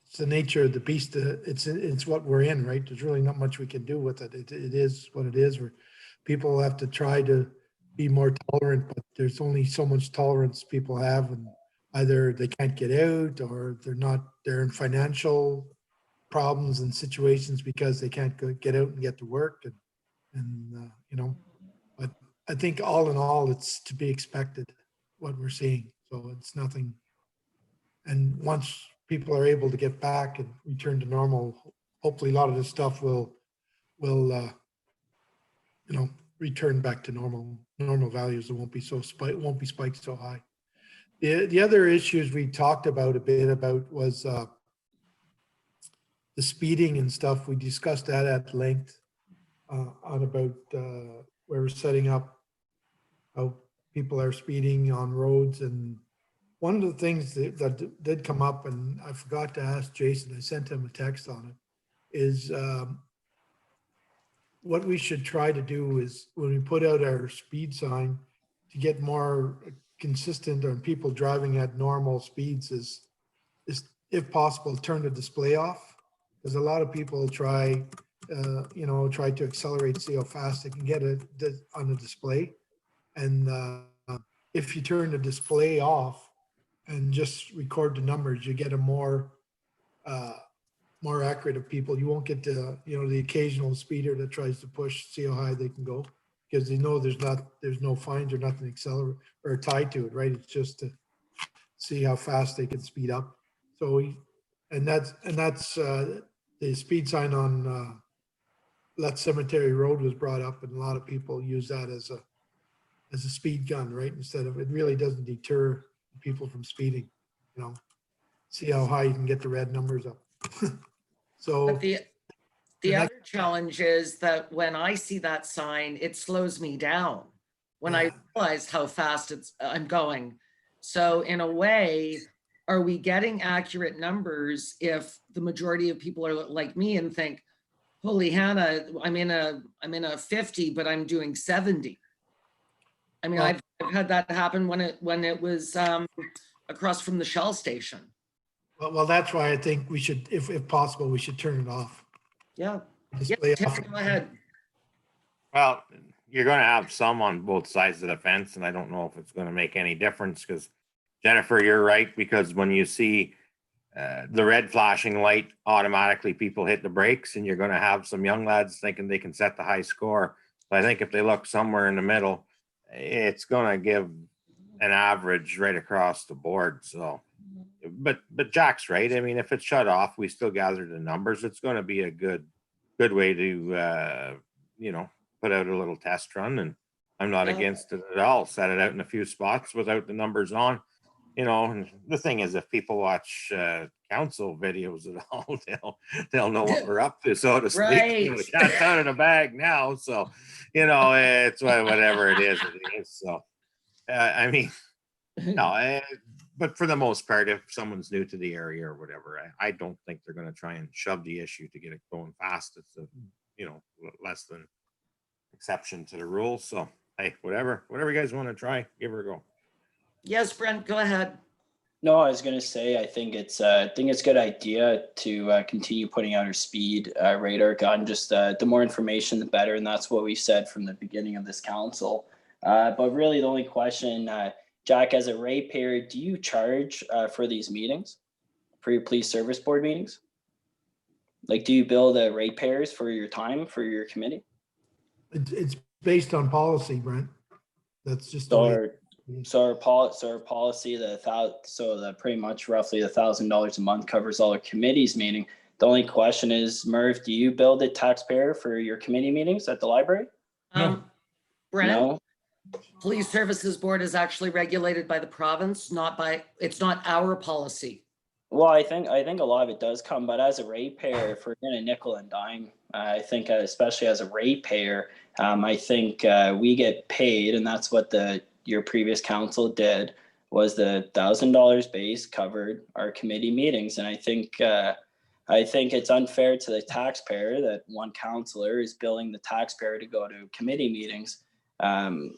S7: it's the nature of the beast. It's what we're in, right? There's really not much we can do with it. It is what it is. Where people have to try to be more tolerant, but there's only so much tolerance people have, and either they can't get out or they're in financial problems and situations because they can't get out and get to work, and you know. But I think all in all, it's to be expected what we're seeing. So it's nothing. And once people are able to get back and return to normal, hopefully a lot of this stuff will you know, return back to normal values. It won't be spiked so high. The other issues we talked about a bit about was the speeding and stuff. We discussed that at length on about where we're setting up how people are speeding on roads. And one of the things that did come up, and I forgot to ask Jason, I sent him a text on it, is what we should try to do is when we put out our speed sign to get more consistent on people driving at normal speeds is if possible, turn the display off. Because a lot of people try to accelerate, see how fast they can get it on the display. And if you turn the display off, and just record the numbers, you get a more accurate of people. You won't get the occasional speeder that tries to push, see how high they can go, because they know there's no fines or nothing accelerate or tied to it, right? It's just to see how fast they can speed up. So that's the speed sign on Let Cemetery Road was brought up, and a lot of people use that as a speed gun, right? Instead of, it really doesn't deter people from speeding, you know, see how high you can get the red numbers up. So
S2: But the other challenge is that when I see that sign, it slows me down when I realize how fast I'm going. So in a way, are we getting accurate numbers if the majority of people are like me and think, holy Hannah, I'm in a 50, but I'm doing 70. I mean, I've had that happen when it was across from the Shell station.
S7: well, that's why I think we should, if possible, we should turn it off.
S2: Yeah.
S7: Display
S2: Yeah,
S7: off.
S2: go ahead.
S5: Well, you're going to have some on both sides of the fence, and I don't know if it's going to make any difference because, Jennifer, you're right, because when you see the red flashing light, automatically people hit the brakes, and you're going to have some young lads thinking they can set the high score. But I think if they look somewhere in the middle, it's going to give an average right across the board. So, but Jack's right. I mean, if it's shut off, we still gather the numbers. It's going to be a good way to, put out a little test run, and I'm not against it at all. Set it out in a few spots without the numbers on, and the thing is, if people watch council videos at all, they'll know what we're up to, so to speak.
S2: Right.
S5: The cat's out of the bag now, so it's whatever it is. So I mean, no, but for the most part, if someone's new to the area or whatever, I don't think they're gonna try and shove the issue to get it going fast. It's a, you know, less than exception to the rules. So, hey, whatever you guys want to try, give her a go.
S2: Yes, Brent, go ahead.
S3: No, I was gonna say, I think it's a good idea to continue putting out our speed radar gun. Just the more information, the better, and that's what we said from the beginning of this council. But really, the only question, Jack, as a ratepayer, do you charge for these meetings, for your police service board meetings? Like, do you bill the ratepayers for your time for your committee?
S7: It's based on policy, Brent. That's just the way.
S3: So our policy, the pretty much roughly $1,000 a month covers all our committees meeting. The only question is, Merv, do you bill the taxpayer for your committee meetings at the library?
S2: Brent,
S3: No.
S2: Police Services Board is actually regulated by the province, it's not our policy.
S3: Well, I think a lot of it does come, but as a ratepayer, if we're gonna nickel and dime, I think especially as a ratepayer, I think we get paid, and that's what your previous council did, was the $1,000 base covered our committee meetings, and I think it's unfair to the taxpayer that one councillor is billing the taxpayer to go to committee meetings.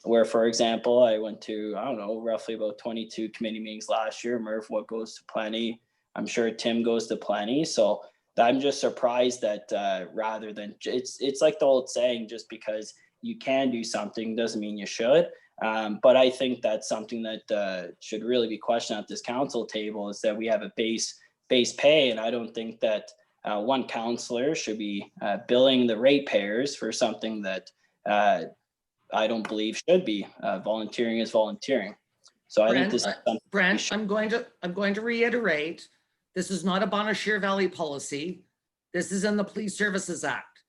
S3: Where, for example, I went to, I don't know, roughly about 22 committee meetings last year. Murph, what goes to plenty? I'm sure Tim goes to plenty. So I'm just surprised that rather than, it's like the old saying, just because you can do something doesn't mean you should. But I think that's something that should really be questioned at this council table, is that we have a base pay, and I don't think that one councillor should be billing the ratepayers for something that I don't believe should be. Volunteering is volunteering. So I think this is something
S2: Brent, I'm going to reiterate, this is not a Bonnechere Valley policy. This is in the Police Services Act.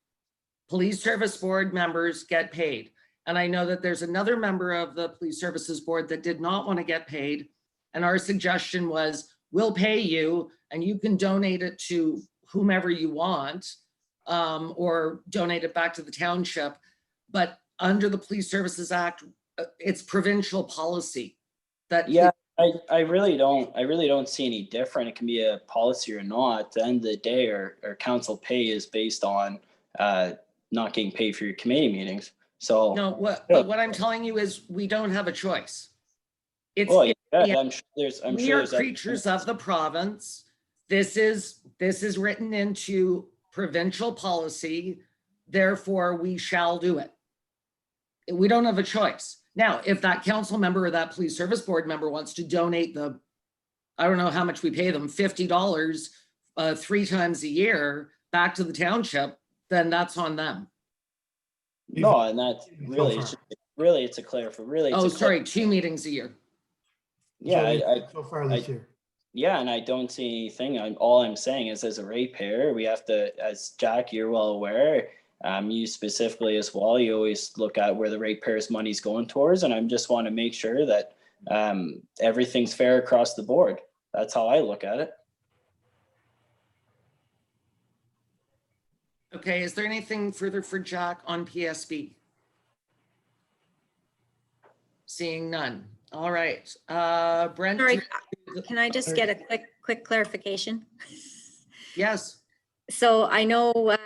S2: Police Service Board members get paid. And I know that there's another member of the Police Services Board that did not want to get paid. And our suggestion was, we'll pay you and you can donate it to whomever you want, or donate it back to the township. But under the Police Services Act, it's provincial policy.
S3: Yeah, I really don't see any different. It can be a policy or not. At the end of the day, our council pay is based on not getting paid for your committee meetings. So
S2: no, but what I'm telling you is we don't have a choice. It's,
S3: well, yeah, I'm sure
S2: we are creatures of the province. This is written into provincial policy. Therefore, we shall do it. We don't have a choice. Now, if that council member or that police service board member wants to donate I don't know how much we pay them, $50 3 times a year back to the township, then that's on them.
S3: No, and that's really, it's a clarification.
S2: Oh, sorry, 2 meetings a year.
S3: Yeah,
S7: So far this year.
S3: yeah, and I don't see anything. All I'm saying is, as a ratepayer, we have to, as Jack, you're well aware, you specifically as well, you always look at where the ratepayers' money's going towards, and I just want to make sure that everything's fair across the board. That's how I look at it.
S2: Okay, is there anything further for Jack on PSB? Seeing none. All right, Brent.
S1: Sorry, can I just get a quick clarification?
S2: Yes.
S1: So I know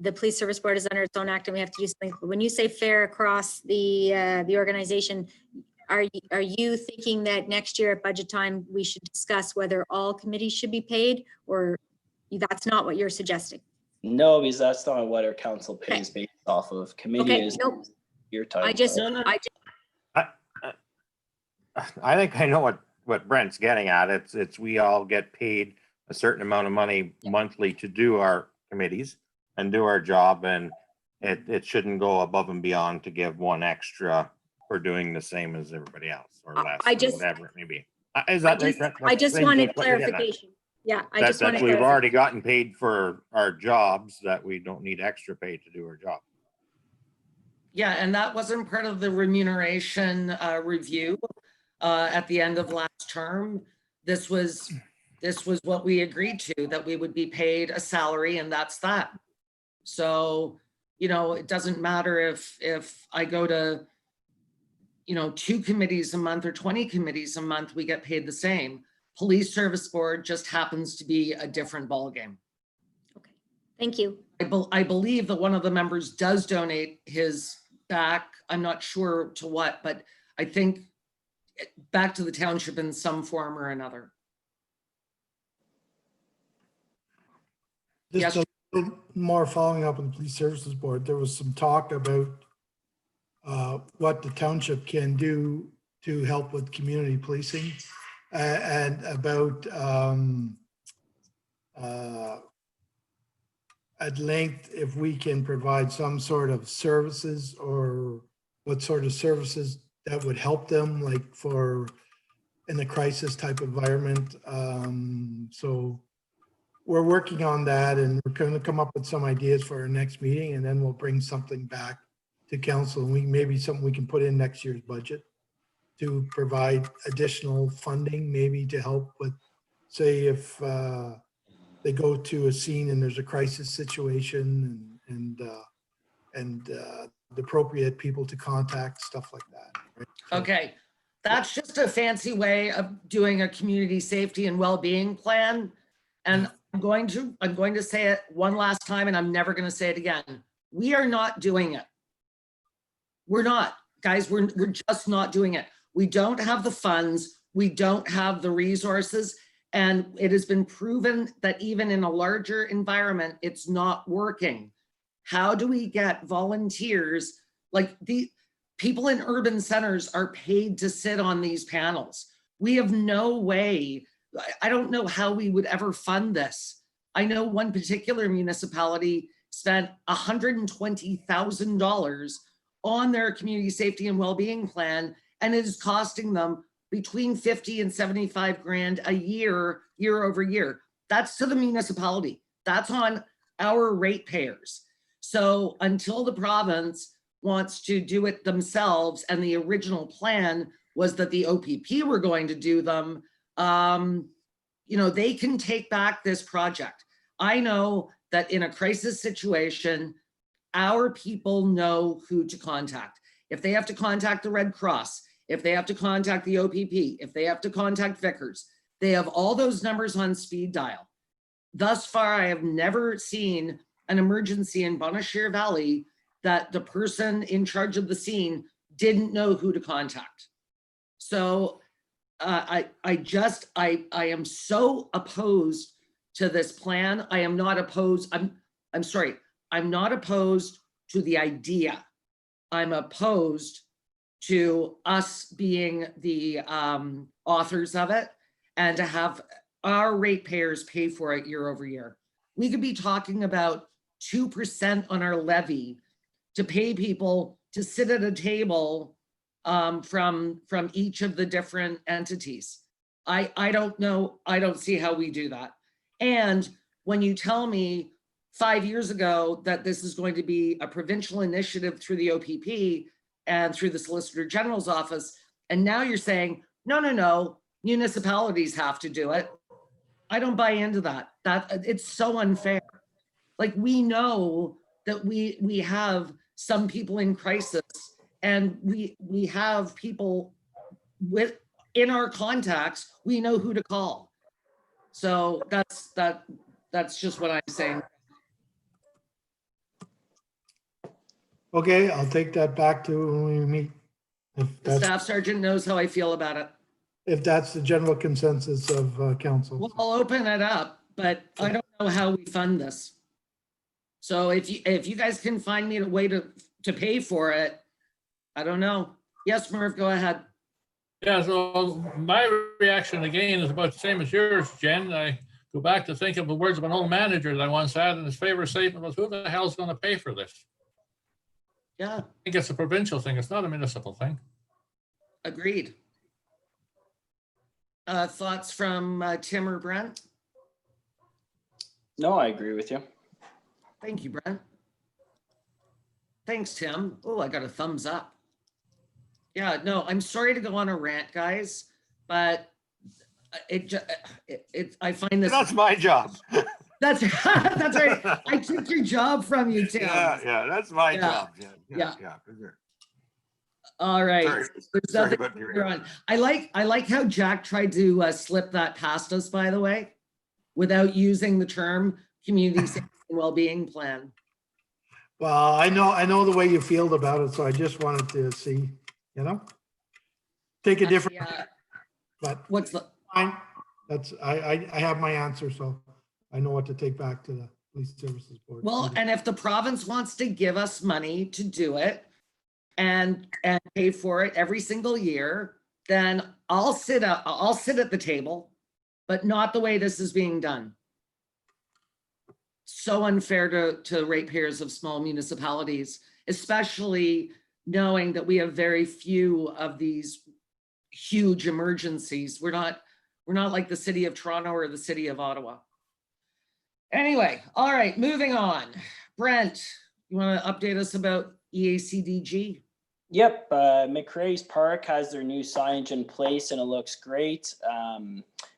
S1: the police service board is under its own act and we have to do something. When you say fair across the organization, are you thinking that next year at budget time, we should discuss whether all committees should be paid, or that's not what you're suggesting?
S3: No, because that's not what our council pays based off of. Committee is your time.
S5: I think I know what Brent's getting at. It's we all get paid a certain amount of money monthly to do our committees and do our job, and it shouldn't go above and beyond to give one extra for doing the same as everybody else or less, or whatever it may be. Is that right, Brent?
S1: I just wanted clarification. Yeah, I just wanted
S5: we've already gotten paid for our jobs, that we don't need extra pay to do our job.
S2: Yeah, and that wasn't part of the remuneration review at the end of last term. This was what we agreed to, that we would be paid a salary, and that's that. So, it doesn't matter if I go to, you know, 2 committees a month or 20 committees a month, we get paid the same. Police Service Board just happens to be a different ballgame.
S1: Okay, thank you.
S2: I believe that one of the members does donate his back. I'm not sure to what, but I think back to the township in some form or another.
S7: Just
S2: Yes.
S7: a little more following up on the Police Services Board, there was some talk about what the township can do to help with community policing and about at length, if we can provide some sort of services or what sort of services that would help them, like for in a crisis type environment. So we're working on that, and we're going to come up with some ideas for our next meeting, and then we'll bring something back to council, and maybe something we can put in next year's budget to provide additional funding, maybe to help with, say, if they go to a scene and there's a crisis situation and the appropriate people to contact, stuff like that. Right? So,
S2: Okay, that's just a fancy way of doing a community safety and well-being plan. And I'm going to say it one last time, and I'm never going to say it again. We are not doing it. We're not, guys, we're just not doing it. We don't have the funds. We don't have the resources. And it has been proven that even in a larger environment, it's not working. How do we get volunteers? Like, the people in urban centers are paid to sit on these panels. We have no way. I don't know how we would ever fund this. I know one particular municipality spent $120,000 on their community safety and well-being plan, and it is costing them between 50 and 75 grand a year, year over year. That's to the municipality. That's on our ratepayers. So until the province wants to do it themselves, and the original plan was that the OPP were going to do them, you know, they can take back this project. I know that in a crisis situation, our people know who to contact. If they have to contact the Red Cross, if they have to contact the OPP, if they have to contact Vickers, they have all those numbers on speed dial. Thus far, I have never seen an emergency in Bonnechere Valley that the person in charge of the scene didn't know who to contact. So I am so opposed to this plan. I am not opposed. I'm sorry. I'm not opposed to the idea. I'm opposed to us being the authors of it and to have our ratepayers pay for it year over year. We could be talking about 2% on our levy to pay people to sit at a table from each of the different entities. I don't know. I don't see how we do that. And when you tell me 5 years ago that this is going to be a provincial initiative through the OPP and through the Solicitor General's office, and now you're saying, no, municipalities have to do it. I don't buy into that. It's so unfair. Like, we know that we have some people in crisis, and we have people in our contacts, we know who to call. So that's just what I'm saying.
S7: Okay, I'll take that back to when we meet.
S2: The staff sergeant knows how I feel about it.
S7: If that's the general consensus of council.
S2: Well, I'll open it up, but I don't know how we fund this. So if you guys can find me a way to pay for it, I don't know. Yes, Merv, go ahead.
S6: Yeah, so my reaction again is about the same as yours, Jen. I go back to think of the words of an old manager that I once had, and his favorite statement was, who the hell's going to pay for this?
S2: Yeah,
S6: I think it's a provincial thing. It's not a municipal thing.
S2: agreed. Thoughts from Tim or Brent?
S3: No, I agree with you.
S2: Thank you, Brent. Thanks, Tim. Oh, I got a thumbs up. Yeah, no, I'm sorry to go on a rant, guys, but I find this.
S5: That's my job.
S2: That's right. I took your job from you, Tim.
S5: Yeah, that's my
S2: Yeah.
S5: job.
S2: Yeah.
S5: For sure.
S2: All right.
S5: Sorry,
S2: There's
S5: sorry
S2: nothing
S5: about your-
S2: further on. I like how Jack tried to slip that past us, by the way, without using the term community safety and well-being plan.
S7: Well, I know the way you feel about it, so I just wanted to see, take a different,
S2: Yeah.
S7: but
S2: What's the,
S7: fine. That's, I have my answer, so I know what to take back to the Police Services Board.
S2: well, and if the province wants to give us money to do it and pay for it every single year, then I'll sit at the table, but not the way this is being done. So unfair to ratepayers of small municipalities, especially knowing that we have very few of these huge emergencies. We're not like the city of Toronto or the city of Ottawa. Anyway, all right, moving on. Brent, you want to update us about EACDG?
S3: Yep, McRae's Park has their new signage in place and it looks great.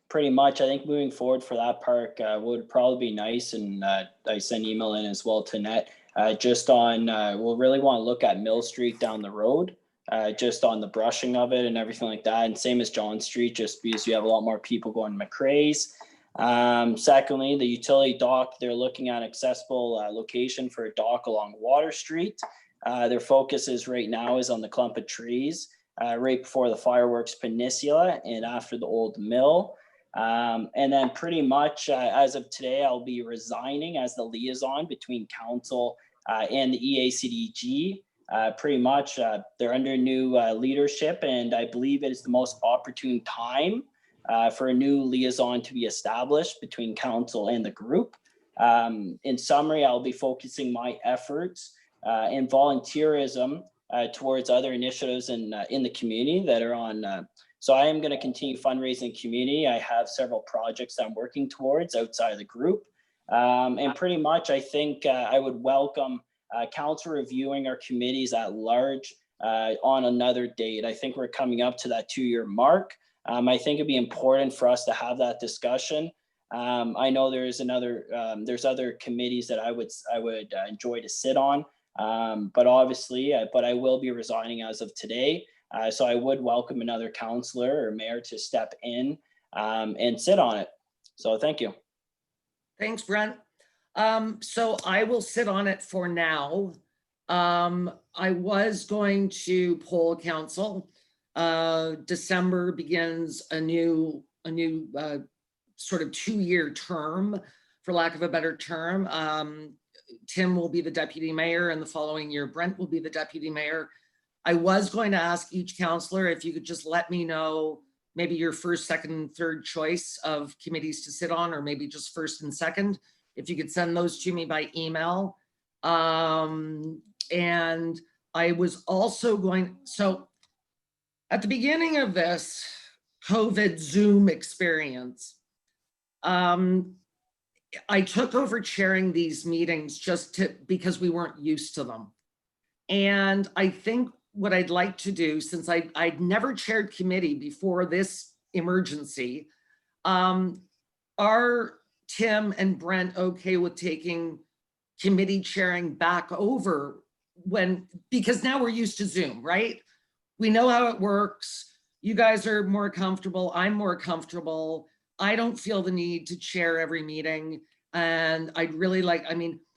S3: Pretty much, I think moving forward for that park would probably be nice. And I sent email in as well to Net, just on, we'll really want to look at Mill Street down the road, just on the brushing of it and everything like that. And same as John Street, just because you have a lot more people going to McRae's. Secondly, the utility dock, they're looking at accessible location for a dock along Water Street. Their focus is right now is on the clump of trees right before the fireworks peninsula and after the old mill. And then pretty much as of today, I'll be resigning as the liaison between council and the EACDG. Pretty much they're under new leadership, and I believe it is the most opportune time for a new liaison to be established between council and the group. In summary, I'll be focusing my efforts in volunteerism towards other initiatives in the community that are on. So I am going to continue fundraising community. I have several projects I'm working towards outside of the group. And pretty much, I think I would welcome council reviewing our committees at large on another date. I think we're coming up to that 2-year mark. I think it'd be important for us to have that discussion. I know there's other committees that I would enjoy to sit on. But obviously, but I will be resigning as of today. So I would welcome another councillor or mayor to step in and sit on it. So thank you.
S2: Thanks, Brent. So I will sit on it for now. I was going to poll council. December begins a new sort of 2-year term, for lack of a better term. Tim will be the deputy mayor, and the following year, Brent will be the deputy mayor. I was going to ask each councillor if you could just let me know maybe your first, second, and third choice of committees to sit on, or maybe just first and second. If you could send those to me by email. And I was also going, so at the beginning of this COVID Zoom experience, I took over chairing these meetings because we weren't used to them. And I think what I'd like to do, since I'd never chaired committee before this emergency, are Tim and Brent okay with taking committee chairing back over because now we're used to Zoom, right? We know how it works. You guys are more comfortable. I'm more comfortable. I don't feel the need to chair every meeting. And I'd really like,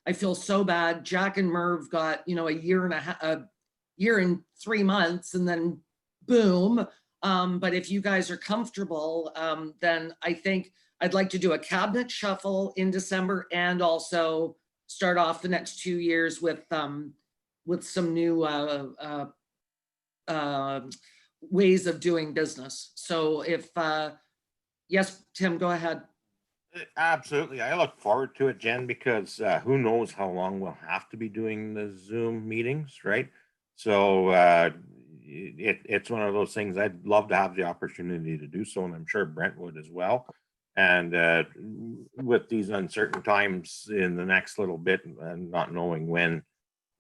S2: I feel so bad. Jack and Merv got, a year and 3 months and then boom. But if you guys are comfortable, then I think I'd like to do a cabinet shuffle in December and also start off the next 2 years with some new ways of doing business. So yes, Tim, go ahead.
S5: Absolutely. I look forward to it, Jen, because who knows how long we'll have to be doing the Zoom meetings, right? So it's one of those things I'd love to have the opportunity to do so, and I'm sure Brent would as well. And with these uncertain times in the next little bit and not knowing when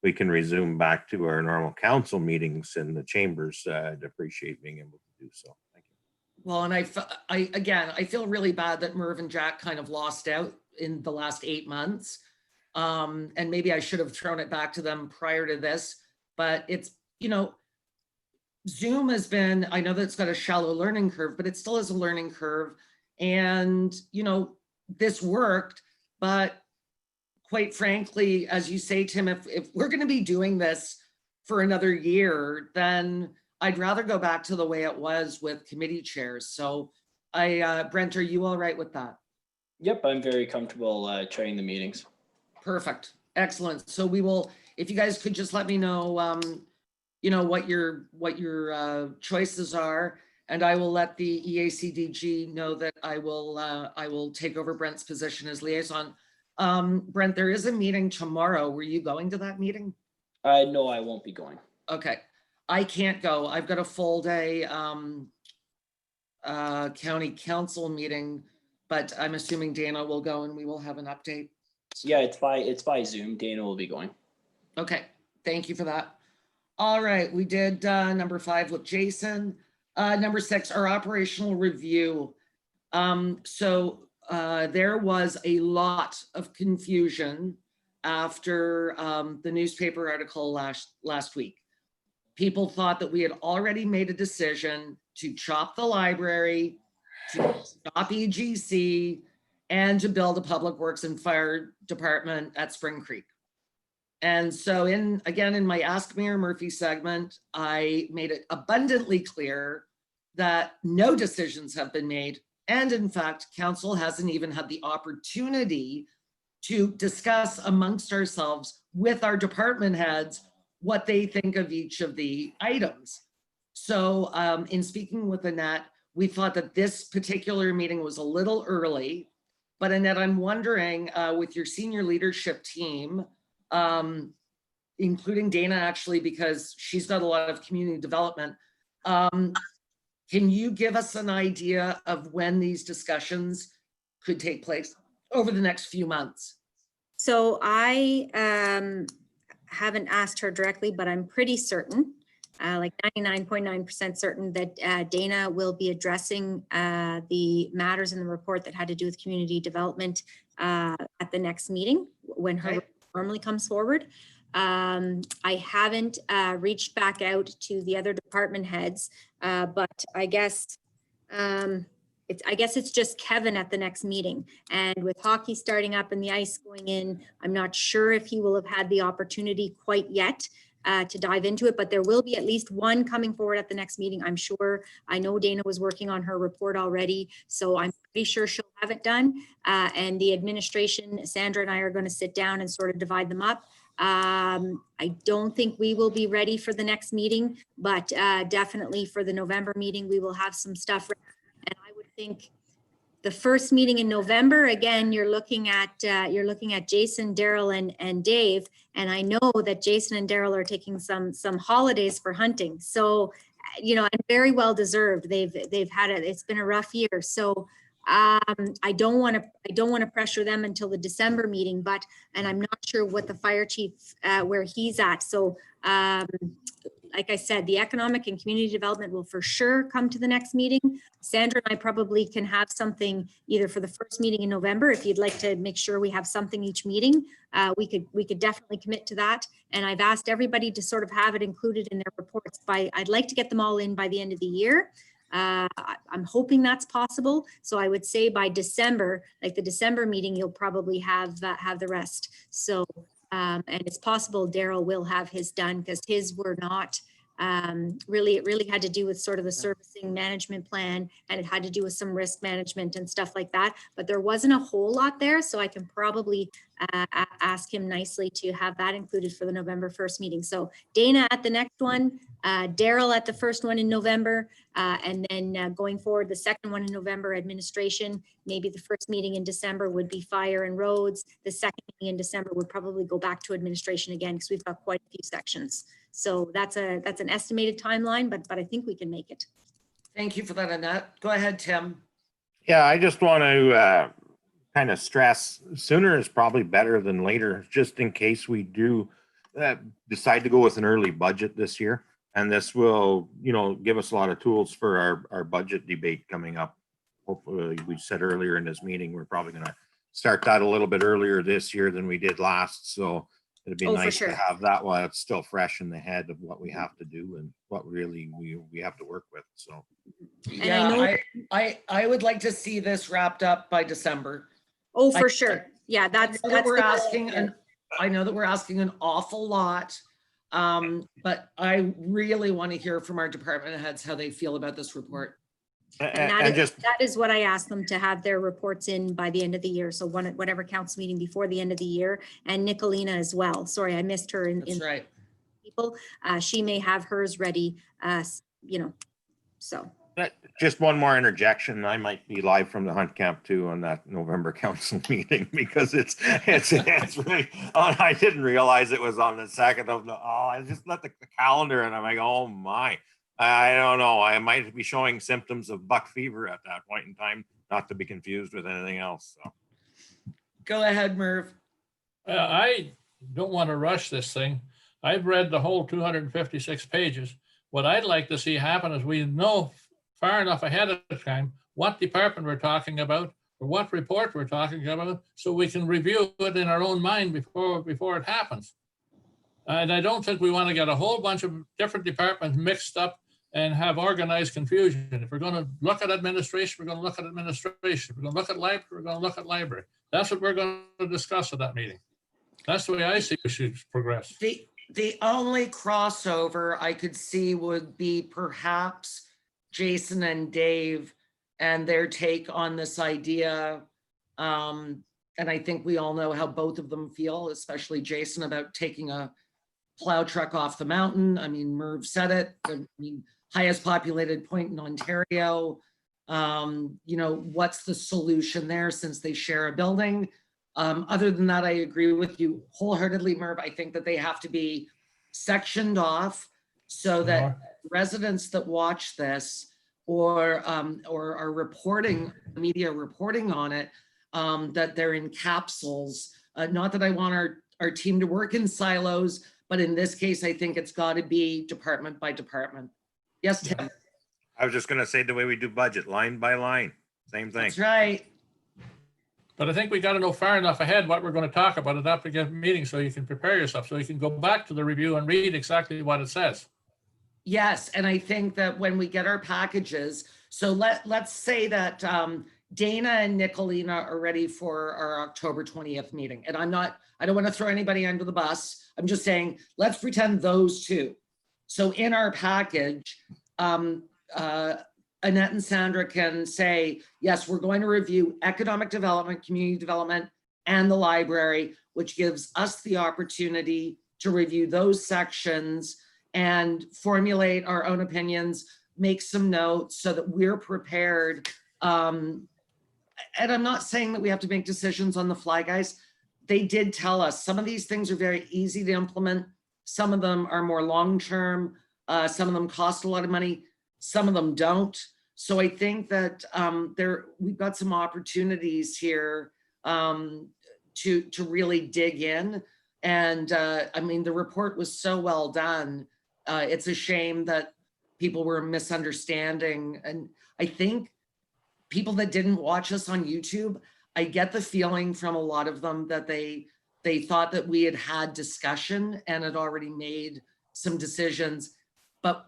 S5: we can resume back to our normal council meetings in the chambers, I'd appreciate being able to do so. Thank you.
S2: Well, and I feel really bad that Merv and Jack kind of lost out in the last 8 months. And maybe I should have thrown it back to them prior to this, but it's, Zoom has been, I know that it's got a shallow learning curve, but it still is a learning curve. And, you know, this worked, but quite frankly, as you say, Tim, if we're going to be doing this for another year, then I'd rather go back to the way it was with committee chairs. So Brent, are you all right with that?
S3: Yep, I'm very comfortable chairing the meetings.
S2: Perfect. Excellent. So we will, if you guys could just let me know, you know, what your choices are, and I will let the EACDG know that I will take over Brent's position as liaison. Brent, there is a meeting tomorrow. Were you going to that meeting?
S3: No, I won't be going.
S2: Okay. I can't go. I've got a full day county council meeting, but I'm assuming Dana will go and we will have an update.
S3: Yeah, it's by Zoom. Dana will be going.
S2: Okay, thank you for that. All right, we did number 5 with Jason. Number 6, our operational review. There was a lot of confusion after the newspaper article last week. People thought that we had already made a decision to chop the library, to stop EGC, and to build a public works and fire department at Spring Creek. And so in my Ask Mayor Murphy segment, I made it abundantly clear that no decisions have been made. And in fact, council hasn't even had the opportunity to discuss amongst ourselves with our department heads what they think of each of the items. So in speaking with Annette, we thought that this particular meeting was a little early, but Annette, I'm wondering with your senior leadership team, including Dana actually, because she's got a lot of community development, can you give us an idea of when these discussions could take place over the next few months?
S1: So I haven't asked her directly, but I'm pretty certain, like 99.9% certain that Dana will be addressing the matters in the report that had to do with community development at the next meeting when her report normally comes forward. I haven't reached back out to the other department heads, but I guess it's just Kevin at the next meeting. And with hockey starting up and the ice going in, I'm not sure if he will have had the opportunity quite yet to dive into it, but there will be at least one coming forward at the next meeting, I'm sure. I know Dana was working on her report already, so I'm pretty sure she'll have it done. And the administration, Sandra and I are going to sit down and sort of divide them up. I don't think we will be ready for the next meeting, but definitely for the November meeting, we will have some stuff ready. And I would think the first meeting in November, again, you're looking at Jason, Daryl, and Dave. And I know that Jason and Daryl are taking some holidays for hunting. So, you know, and very well deserved. They've had it. It's been a rough year. So I don't want to pressure them until the December meeting, and I'm not sure what the fire chief, where he's at. So like I said, the economic and community development will for sure come to the next meeting. Sandra and I probably can have something either for the first meeting in November. If you'd like to make sure we have something each meeting, we could definitely commit to that. And I've asked everybody to sort of have it included in their reports I'd like to get them all in by the end of the year. I'm hoping that's possible. So I would say by December, like the December meeting, you'll probably have the rest. So, and it's possible Daryl will have his done because his were not really, it really had to do with sort of the servicing management plan, and it had to do with some risk management and stuff like that. But there wasn't a whole lot there. So I can probably ask him nicely to have that included for the November 1st meeting. So Dana at the next one, Daryl at the first one in November, and then going forward, the second one in November, administration. Maybe the first meeting in December would be fire and roads. The second meeting in December would probably go back to administration again because we've got quite a few sections. So that's an estimated timeline, but I think we can make it.
S2: Thank you for that, Annette. Go ahead, Tim.
S5: Yeah, I just want to kind of stress sooner is probably better than later, just in case we do decide to go with an early budget this year. And this will, you know, give us a lot of tools for our budget debate coming up. Hopefully, we said earlier in this meeting, we're probably going to start that a little bit earlier this year than we did last. So it'd be
S1: Oh, for
S5: nice
S1: sure.
S5: to have that while it's still fresh in the head of what we have to do and what really we have to work with. So
S1: And I know-
S2: I would like to see this wrapped up by December.
S1: Oh, for sure. Yeah,
S2: I
S1: that's
S2: know that we're
S1: the-
S2: asking, and I know that we're asking an awful lot. But I really want to hear from our department heads how they feel about this report.
S1: And
S5: and just
S1: that is what I asked them to have their reports in by the end of the year. So whatever council meeting before the end of the year, and Nicolina as well. Sorry, I missed her in
S2: That's right.
S1: people. She may have hers ready, so.
S5: just one more interjection. I might be live from the hunt camp too on that November council meeting because it's really. Oh, I didn't realize it was on the 2nd of the. Oh, I just looked at the calendar and I'm like, oh my. I don't know. I might be showing symptoms of buck fever at that point in time, not to be confused with anything else. So.
S2: Go ahead, Merv.
S6: I don't want to rush this thing. I've read the whole 256 pages. What I'd like to see happen is we know far enough ahead of time what department we're talking about or what report we're talking about, so we can review it in our own mind before it happens. And I don't think we want to get a whole bunch of different departments mixed up and have organized confusion. If we're going to look at administration, we're going to look at administration. If we're going to look at library, we're going to look at library. That's what we're going to discuss at that meeting. That's the way I see we should progress.
S2: The only crossover I could see would be perhaps Jason and Dave and their take on this idea. And I think we all know how both of them feel, especially Jason, about taking a plow truck off the mountain. I mean, Merv said it. I mean, highest populated point in Ontario. What's the solution there since they share a building? Other than that, I agree with you wholeheartedly, Merv. I think that they have to be sectioned off so that residents that watch this or are reporting, media reporting on it, that they're in capsules. Not that I want our team to work in silos, but in this case, I think it's got to be department by department. Yes, Tim.
S5: I was just going to say the way we do budget, line by line, same thing.
S2: That's right.
S6: But I think we got to know far enough ahead what we're going to talk about at that meeting so you can prepare yourself, so you can go back to the review and read exactly what it says.
S2: Yes, and I think that when we get our packages, so let's say that Dana and Nicolina are ready for our October 20th meeting. And I don't want to throw anybody under the bus. I'm just saying, let's pretend those two. So in our package, Annette and Sandra can say, yes, we're going to review economic development, community development, and the library, which gives us the opportunity to review those sections and formulate our own opinions, make some notes so that we're prepared. And I'm not saying that we have to make decisions on the fly, guys. They did tell us some of these things are very easy to implement. Some of them are more long-term. Some of them cost a lot of money. Some of them don't. So I think that we've got some opportunities here to really dig in. And I mean, the report was so well done. It's a shame that people were misunderstanding. And I think people that didn't watch us on YouTube, I get the feeling from a lot of them that they thought that we had discussion and had already made some decisions, but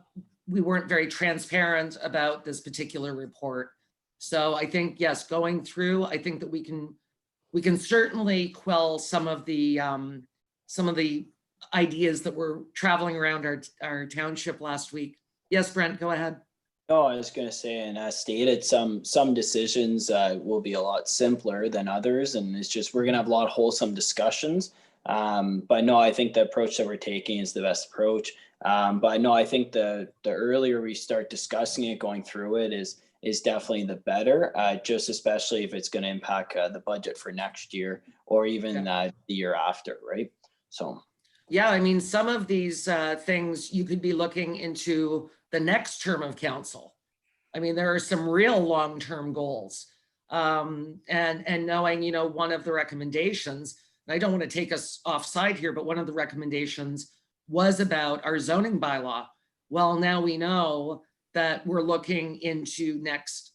S2: we weren't very transparent about this particular report. So I think, yes, going through, I think that we can certainly quell some of the ideas that were traveling around our township last week. Yes, Brent, go ahead.
S3: No, I was going to say, and as stated, some decisions will be a lot simpler than others, and it's just we're going to have a lot of wholesome discussions. But no, I think the approach that we're taking is the best approach. But no, I think the earlier we start discussing it, going through it is definitely the better. Just especially if it's going to impact the budget for next year or even the year after, right? So.
S2: Yeah, I mean, some of these things you could be looking into the next term of council. I mean, there are some real long-term goals. And knowing, one of the recommendations, and I don't want to take us offside here, but one of the recommendations was about our zoning bylaw. Well, now we know that we're looking into next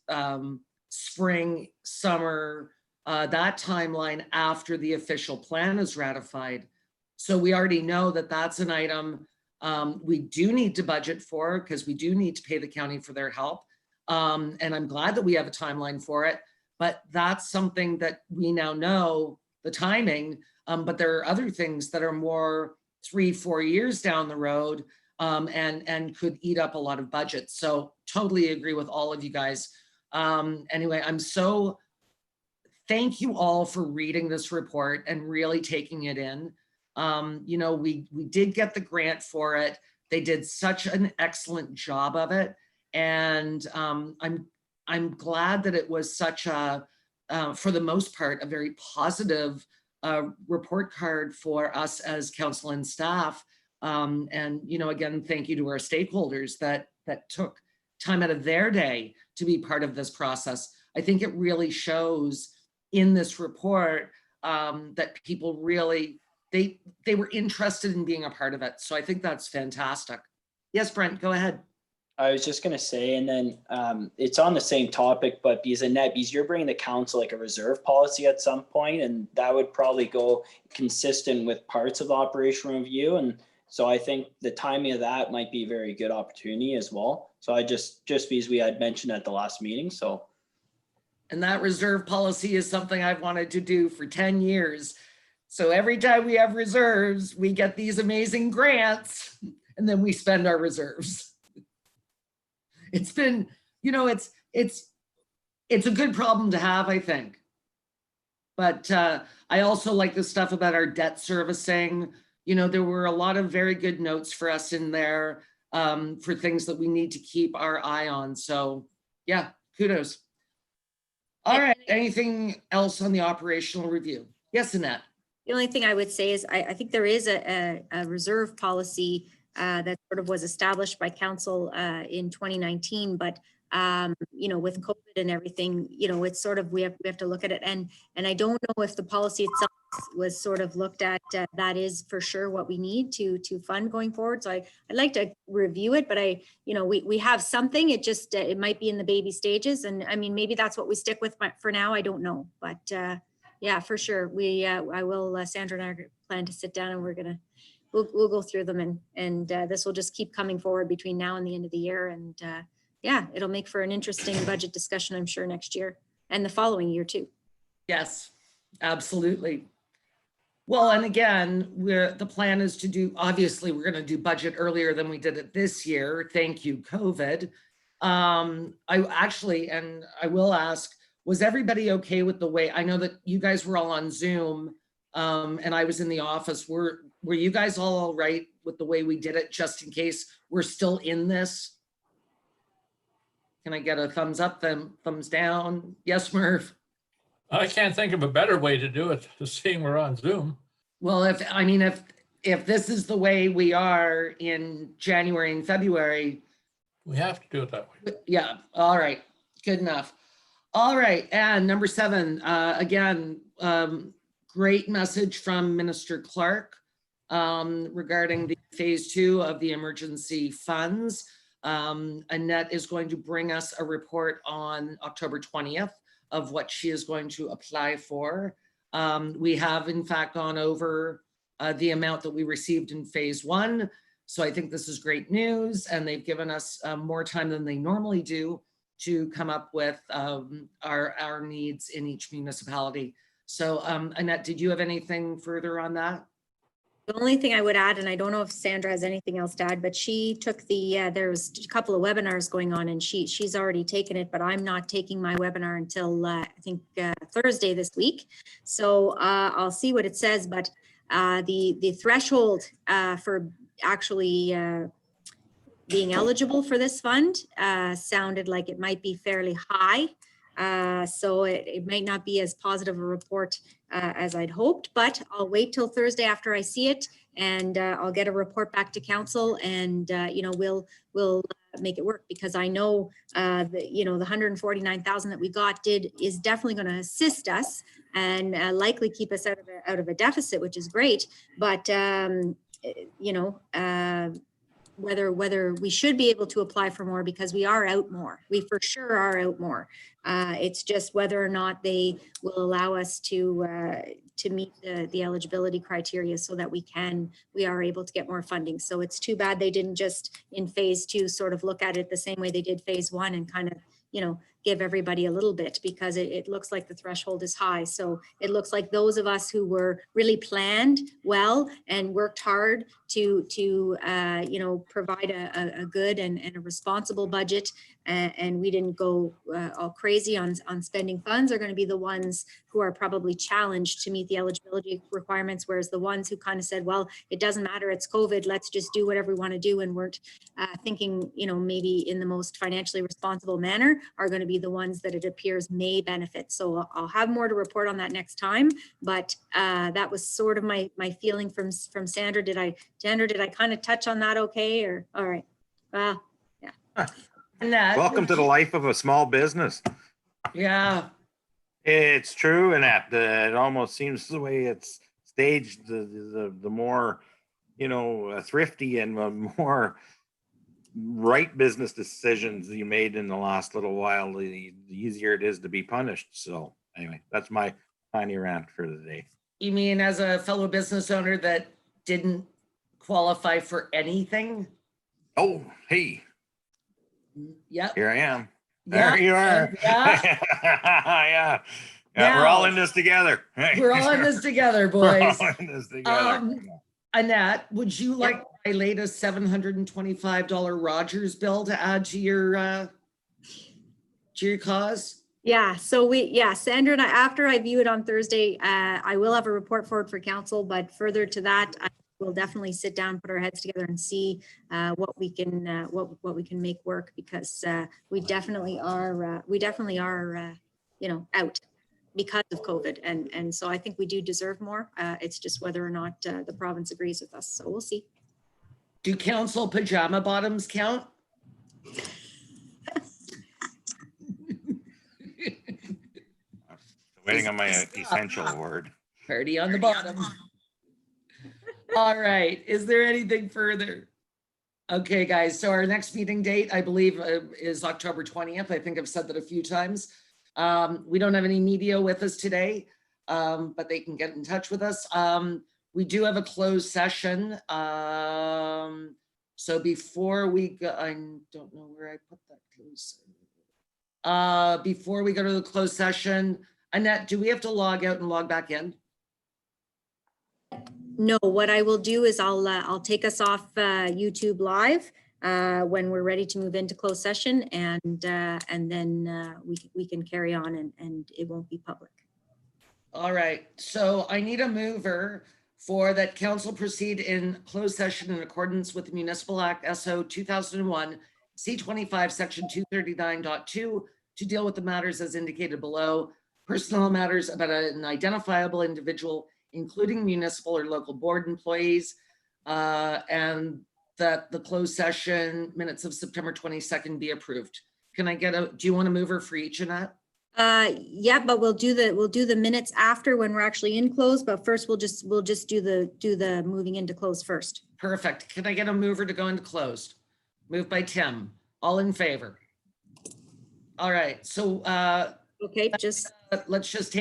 S2: spring, summer, that timeline after the official plan is ratified. So we already know that that's an item we do need to budget for, because we do need to pay the county for their help. And I'm glad that we have a timeline for it, but that's something that we now know the timing. But there are other things that are more 3-4 years down the road, and could eat up a lot of budget. So totally agree with all of you guys. Anyway, thank you all for reading this report and really taking it in. You know, we did get the grant for it. They did such an excellent job of it. And I'm glad that it was such a, for the most part, a very positive report card for us as council and staff. And, you know, again, thank you to our stakeholders that took time out of their day to be part of this process. I think it really shows in this report that people really, they were interested in being a part of it. So I think that's fantastic. Yes, Brent, go ahead.
S3: I was just going to say, and then it's on the same topic, but because you're bringing the council like a reserve policy at some point, and that would probably go consistent with parts of the operational review. And so I think the timing of that might be a very good opportunity as well. So I just because we had mentioned at the last meeting. So.
S2: And that reserve policy is something I've wanted to do for 10 years. So every time we have reserves, we get these amazing grants, and then we spend our reserves. It's been, you know, it's a good problem to have, I think. But I also like the stuff about our debt servicing. You know, there were a lot of very good notes for us in there for things that we need to keep our eye on. So yeah, kudos. All right, anything else on the operational review? Yes, Annette.
S1: The only thing I would say is I think there is a reserve policy that sort of was established by council in 2019, but you know, with COVID and everything, you know, it's sort of, we have to look at it. And I don't know if the policy itself was sort of looked at, that is for sure what we need to fund going forward. So I'd like to review it, but you know, we have something, it just, it might be in the baby stages. And I mean, maybe that's what we stick with for now, I don't know, but yeah, for sure. I will, Sandra and I plan to sit down, and we'll go through them, and this will just keep coming forward between now and the end of the year. And yeah, it'll make for an interesting budget discussion, I'm sure, next year and the following year too.
S2: Yes, absolutely. Well, and again, the plan is to do, obviously, we're going to do budget earlier than we did it this year. Thank you, COVID. I will ask, was everybody okay with the way, I know that you guys were all on Zoom and I was in the office. Were you guys all right with the way we did it, just in case we're still in this? Can I get a thumbs up, thumbs down? Yes, Murph?
S6: I can't think of a better way to do it, seeing we're on Zoom.
S2: Well, if this is the way we are in January and February.
S6: We have to do it that way.
S2: Yeah, all right, good enough. All right, and number 7, again, great message from Minister Clark regarding the phase 2 of the emergency funds. Annette is going to bring us a report on October 20th of what she is going to apply for. We have in fact gone over the amount that we received in phase 1. So I think this is great news, and they've given us more time than they normally do to come up with our needs in each municipality. So Annette, did you have anything further on that?
S1: The only thing I would add, and I don't know if Sandra has anything else to add, but she took there was a couple of webinars going on, and she's already taken it, but I'm not taking my webinar until I think Thursday this week. So I'll see what it says, but the threshold for actually being eligible for this fund sounded like it might be fairly high. So it might not be as positive a report as I'd hoped, but I'll wait till Thursday after I see it, and I'll get a report back to council, and you know, we'll make it work, because I know that, you know, the 149,000 that we got is definitely going to assist us and likely keep us out of a deficit, which is great. But you know, whether we should be able to apply for more because we are out more. We for sure are out more. It's just whether or not they will allow us to meet the eligibility criteria so that we are able to get more funding. So it's too bad they didn't just in phase 2 sort of look at it the same way they did phase 1 and kind of, you know, give everybody a little bit, because it looks like the threshold is high. So it looks like those of us who were really planned well and worked hard to you know, provide a good and a responsible budget, and we didn't go all crazy on spending funds, are going to be the ones who are probably challenged to meet the eligibility requirements, whereas the ones who kind of said, well, it doesn't matter, it's COVID, let's just do whatever we want to do, and weren't thinking, you know, maybe in the most financially responsible manner, are going to be the ones that it appears may benefit. So I'll have more to report on that next time, but that was sort of my feeling from Sandra. Did I kind of touch on that okay? Or all right. Yeah.
S2: Annette,
S5: Welcome to the life of a small business.
S2: yeah.
S5: It's true, and that it almost seems the way it's staged, the more, you know, thrifty and more right business decisions you made in the last little while, the easier it is to be punished. So anyway, that's my tiny rant for the day.
S2: You mean as a fellow business owner that didn't qualify for anything?
S5: Oh, hey,
S2: Yep.
S5: here I am.
S2: Yeah.
S5: There you are.
S2: Yeah.
S5: Yeah. Yeah, we're all in this together.
S2: We're all in this together,
S5: We're
S2: boys.
S5: all in this together.
S2: Annette, would you like my latest $725 Rogers bill to add to your cause?
S1: Yeah, so Sandra and I, after I view it on Thursday, I will have a report forward for council, but further to that, I will definitely sit down, put our heads together and see what we can make work, because we definitely are, you know, out because of COVID. And so I think we do deserve more. It's just whether or not the province agrees with us. So we'll see.
S2: Do council pajama bottoms count?
S5: Waiting on my essential word.
S2: Party on the bottom. All right. Is there anything further? Okay, guys. So our next meeting date, I believe, is October 20th. I think I've said that a few times. We don't have any media with us today, but they can get in touch with us. We do have a closed session. So before we go, I don't know where I put that closed. Before we go to the closed session, Annette, do we have to log out and log back in?
S1: No, what I will do is I'll take us off YouTube Live when we're ready to move into closed session, and then we can carry on, and it won't be public.
S2: All right. So I need a mover for that council proceed in closed session in accordance with the Municipal Act SO 2001 C25 section 239.2 to deal with the matters as indicated below, personal matters about an identifiable individual, including municipal or local board employees, and that the closed session minutes of September 22nd be approved. Can I get do you want a mover for each, Annette?
S1: Yeah, but we'll do the minutes after when we're actually in close, but first we'll just do the moving into close first.
S2: Perfect. Can I get a mover to go into closed? Moved by Tim. All in favor? All right. So
S1: Okay,
S2: let's just take